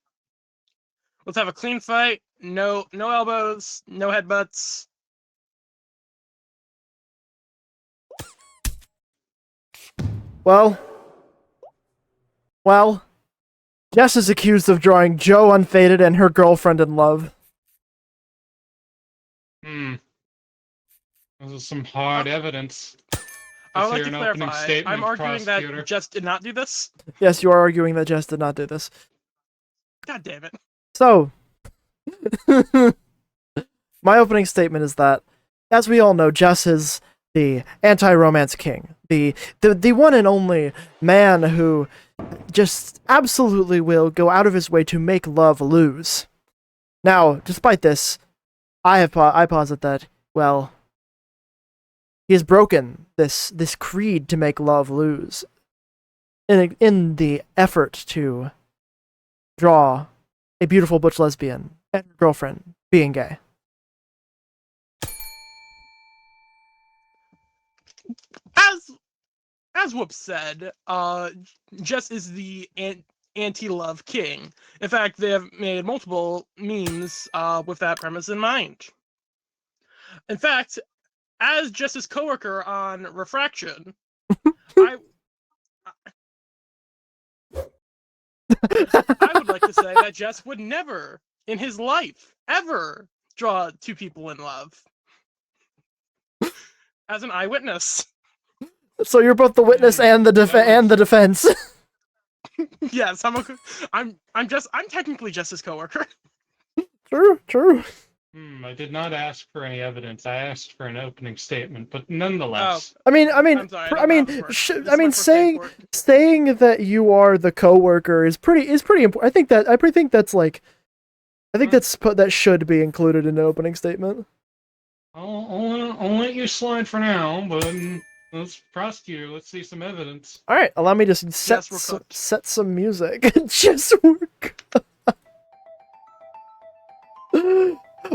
Let's have a clean fight. No elbows. No headbutts. Well, Jess is accused of drawing Joe unfaded and her girlfriend in love. This is some hard evidence. I Let's would like hear to an opening clarify. statement, I'm arguing prosecutor. that Jess did not do this. Yes, you are arguing that Jess did not do this. God damn it. So, my opening statement is that, as we all know, Jess is the anti-romance king, the one and only man who just absolutely will go out of his way to make love lose. Now, despite this, I posit that, well, he has broken this creed to make love lose in the effort to draw a beautiful butch lesbian and her girlfriend being gay. As Whoop said, Jess is the anti-love king. In fact, they have made multiple memes with that premise in mind. In fact, as Jess's coworker on Refraction, I would like to say that Jess would never, in his life, ever draw two people in love. As an eyewitness. So you're both the witness and the defense. Yes, I'm technically Jess's coworker. True. I did not ask for any evidence. I asked for an opening statement, but nonetheless. I mean, I'm sorry, saying that you are the coworker is pretty important. I think that should be included in an opening statement. I'll let you slide for now, but let's prosecute. Let's see some evidence. All right, allow me to set some music. Just work.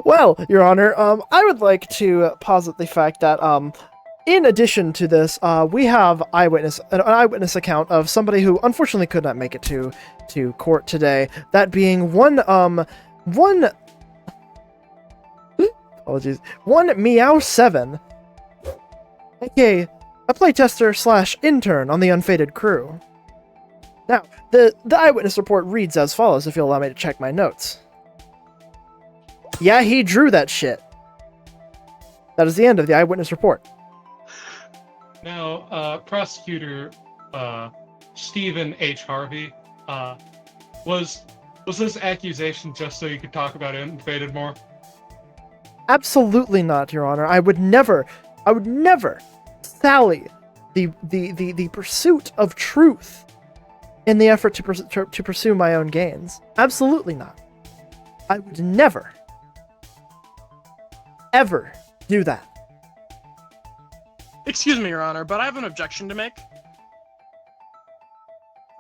Well, Your Honor, I would like to posit the fact that, in addition to this, we have an eyewitness account of somebody who unfortunately could not make it to court today. That being one Meow7, aka a playtester / intern on the Unfated crew. Now, the eyewitness report reads as follows, if you'll allow me to check my notes. Yeah, he drew that shit. That is the end of the eyewitness report. Now, Prosecutor Stephen H. Harvey, was this accusation just so you could talk about Unfated more? Absolutely not, Your Honor. I would never sally the pursuit of truth in the effort to pursue my own gains. Absolutely not. I would never, ever do that. Excuse me, Your Honor, but I have an objection to make.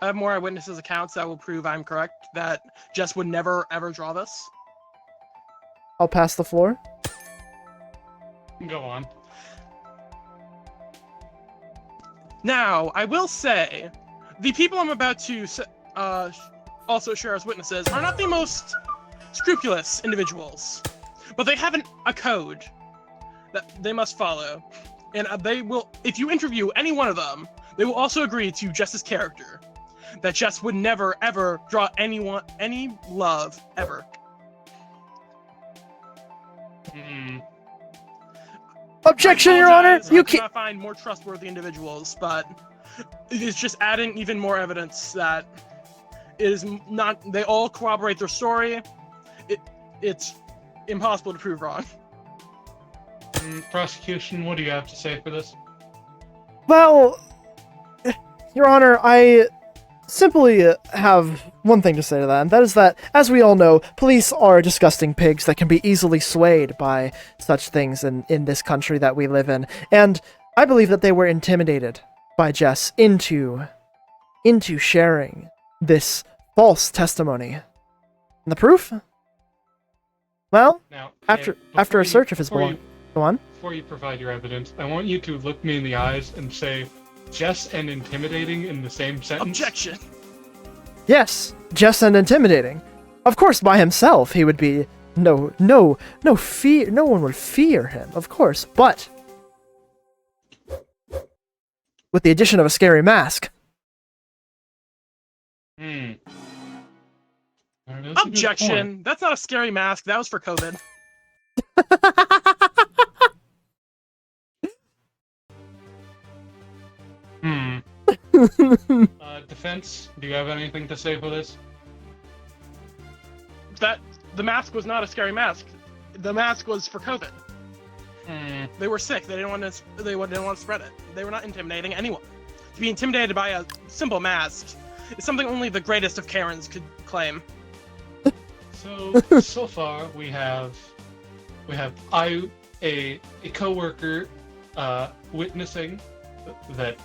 I have more eyewitnesses' accounts that will prove I'm correct, that Jess would never, ever draw this. I'll pass the floor. Go on. Now, I will say, the people I'm about to also share as witnesses are not the most scrupulous individuals, but they have a code that they must follow, and they will, if you interview any one of them, they will also agree to Jess's character, that Jess would never, ever draw anyone any love, ever. Objection, Your Honor! You cannot find more trustworthy individuals, but it is just adding even more evidence that it is not. They all corroborate their story. It's impossible to prove wrong. Prosecution, what do you have to say for this? Well, Your Honor, I simply have one thing to say to that, and that is that, as we all know, police are disgusting pigs that can be easily swayed by such things in this country that we live in, and I believe that they were intimidated by Jess into sharing this false testimony. And the proof? Well, now, after a search of his belongings. Go on. Before you provide your evidence, I want you to look me in the eyes and say Jess and intimidating in the same sentence. Objection. Yes, Jess and intimidating. Of course, by himself, he would be no fear. No one would fear him, of course. But with the addition of a scary mask. Objection. That's not a scary mask. That was for COVID. Defense, do you have anything to say for this? That the mask was not a scary mask. The mask was for COVID. They were sick. They didn't want to. They didn't want to spread it. They were not intimidating anyone. To be intimidated by a simple mask is something only the greatest of Karens could claim. So far we have a coworker witnessing that,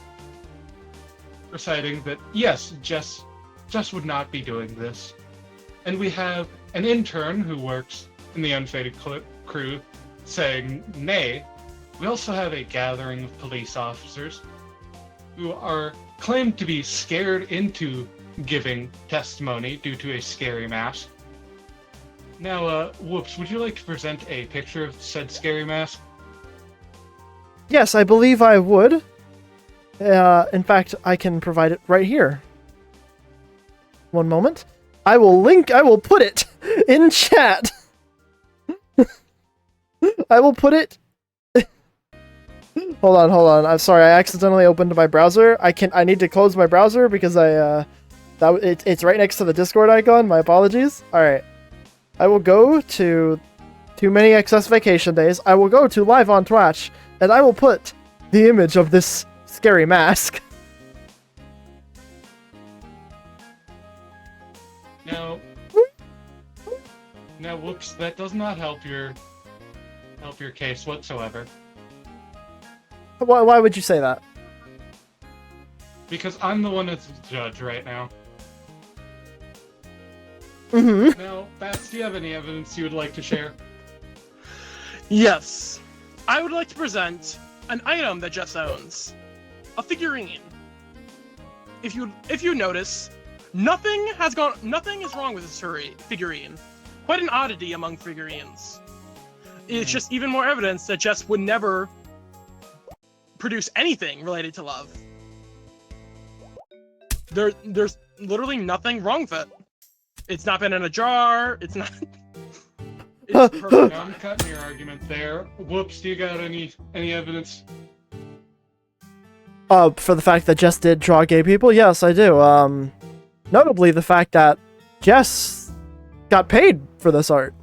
reciting that yes, Jess would not be doing this, and we have an intern who works in the Unfaded crew saying nay. We also have a gathering of police officers who are claimed to be scared into giving testimony due to a scary mask. Now, Whoops, would you like to present a picture of said scary mask? Yes, I believe I would. In fact, I can provide it right here. One moment. I will put it in chat. I will put it... Hold on. I'm sorry, I accidentally opened my browser. I need to close my browser because it's right next to the Discord icon. My apologies. Alright. I will go to Too Many Excess Vacation Days. I will go to Live on Twitch, and I will put the image of this scary mask. Now, Whoops, that does not help your case whatsoever. Why would you say that? Because I'm the one that's the judge right now. Mm-hmm. Now, Bats, do you have any evidence you would like to share? Yes. I would like to present an item that Jess owns. A figurine. If you notice, nothing is wrong with this figurine. Quite an oddity among figurines. It's just even more evidence that Jess would never produce anything related to love. There's literally nothing wrong with it. It's not been in a jar. It's not. It's perfect. I'm cutting your argument there. Whoops, do you got any evidence? For the fact that Jess did draw gay people? Yes, I do. Notably the fact that Jess got paid for this art.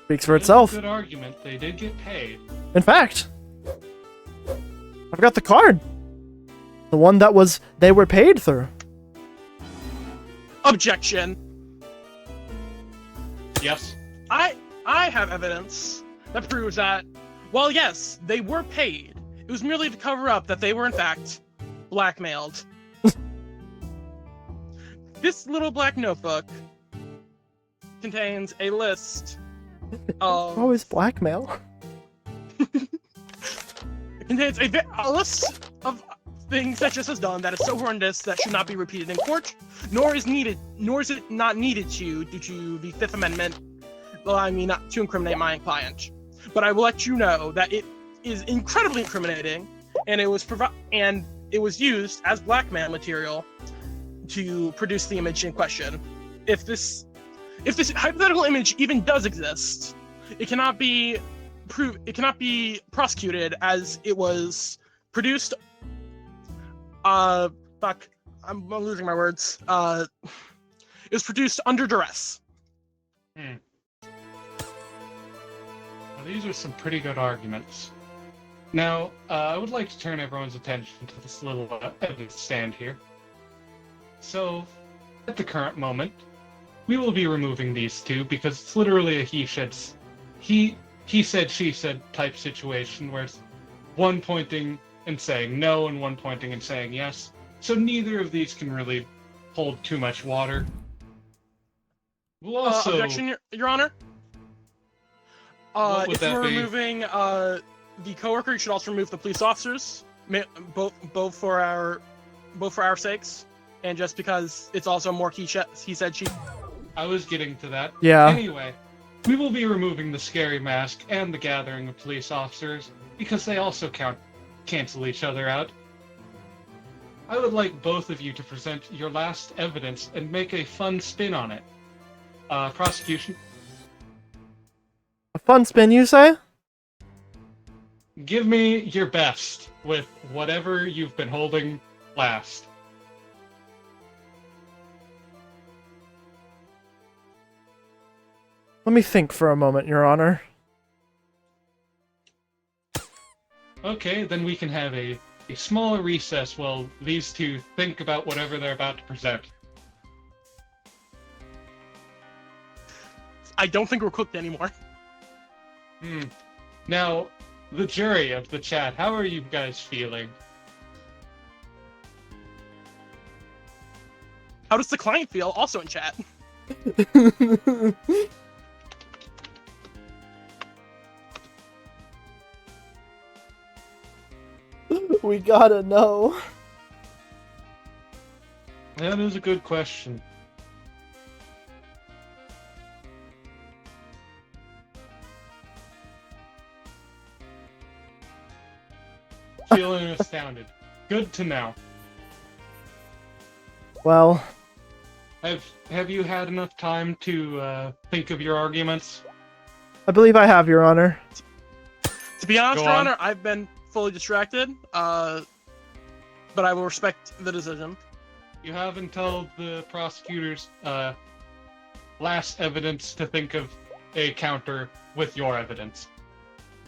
Speaks for itself. Good argument. They did get paid. In fact, I've got the card. The one that they were paid through. Objection. Yes. I have evidence that proves that, while yes, they were paid, it was merely to cover up that they were in fact blackmailed. This little black notebook contains a list of... Always blackmail. It contains a list of things that Jess has done that is so horrendous that should not be repeated in court, nor is it not needed to due to the Fifth Amendment, allowing me not to incriminate my client. But I will let you know that it is incredibly incriminating, and it was used as blackmail material to produce the image in question. If this hypothetical image even does exist, it cannot be prosecuted as it was produced. Fuck, I'm losing my words. It was produced under duress. Well, these are some pretty good arguments. Now, I would like to turn everyone's attention to this little evidence stand here. So, at the current moment, we will be removing these two because it's literally a he said, she said type situation where it's one pointing and saying no and one pointing and saying yes. So neither of these can really hold too much water. We'll also... Objection, Your Honor. What would if that you're be? removing the coworker, you should also remove the police officers, both for our sakes, and just because it's also more he said she. I was getting to that. Yeah. Anyway, we will be removing the scary mask and the gathering of police officers because they also cancel each other out. I would like both of you to present your last evidence and make a fun spin on it. Prosecution, A fun spin, you say? give me your best with whatever you've been holding last. Let me think for a moment, Your Honor. Okay, then we can have a small recess while these two think about whatever they're about to present. I don't think we're cooked anymore. Now, the jury of the chat, how are you guys feeling? How does the client feel? Also in chat. We gotta know. That is a good question. Feeling astounded. Good to know. Well, Have you had enough time to think of your arguments? I believe I have, Your Honor. To be honest, Go Your on. Honor, I've been fully distracted, but I will respect the decision. You have until the prosecutor's last evidence to think of a counter with your evidence.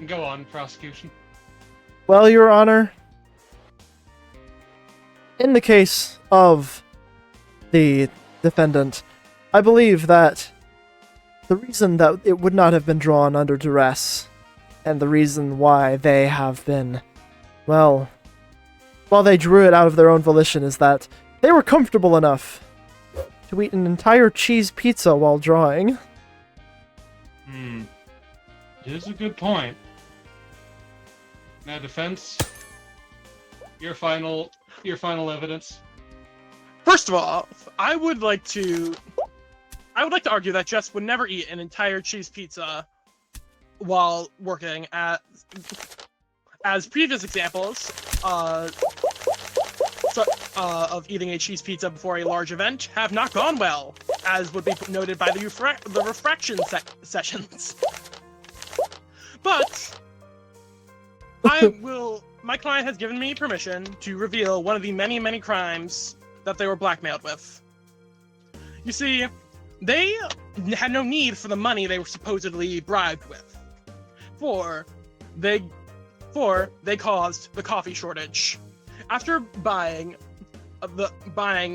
Go on, prosecution. Well, Your Honor, in the case of the defendant, I believe that the reason that it would not have been drawn under duress, and the reason why they have been, well, while they drew it out of their own volition, is that they were comfortable enough to eat an entire cheese pizza while drawing. It is a good point. Now, defense, your final evidence. First of all, I would like to argue that Jess would never eat an entire cheese pizza while working as previous examples of eating a cheese pizza before a large event have not gone well, as would be noted by the refraction sessions. But my client has given me permission to reveal one of the many, many crimes that they were blackmailed with. You see, they had no need for the money they were supposedly bribed with. For they caused the coffee shortage. After buying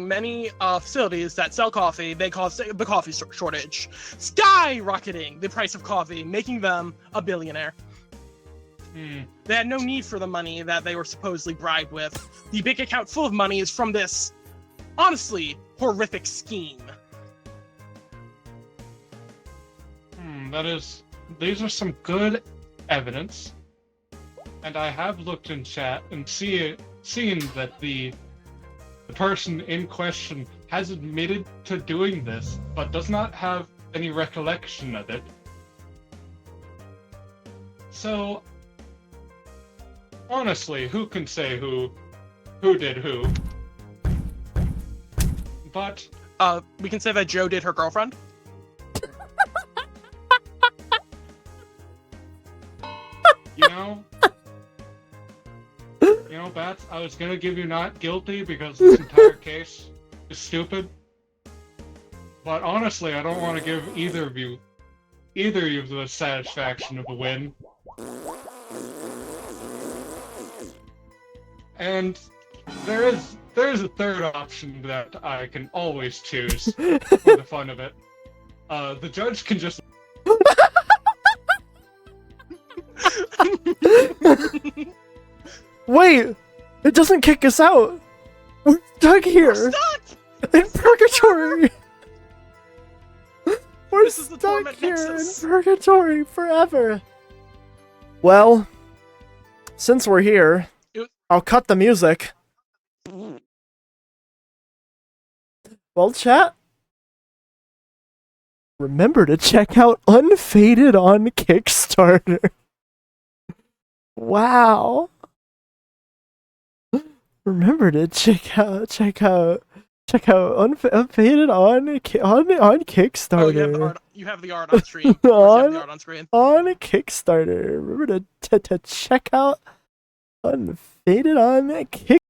many facilities that sell coffee, they caused the coffee shortage, skyrocketing the price of coffee, making them a billionaire. They had no need for the money that they were supposedly bribed with. The bank account full of money is from this, honestly, horrific scheme. These are some good evidence, and I have looked in chat and seen that the person in question has admitted to doing this, but does not have any recollection of it. So, honestly, who can say who did who? But We can say that Joe did her girlfriend. you know, Bats, I was gonna give you not guilty because this entire case is stupid. But honestly, I don't want to give either of you the satisfaction of a win. And there's a third option that I can always choose for the fun of it. The judge can just Wait! It doesn't kick us out! We're stuck here! Stuck! In purgatory! We're This is the stuck torment here nexus. in purgatory forever! Well, since we're here, I'll cut the music. Well, chat, remember to check out Unfaded on Kickstarter. Wow. Remember to check out Unfaded on Kickstarter. You have the art on screen. You have the art on screen. On Kickstarter. Remember to check out Unfaded on Kickstarter.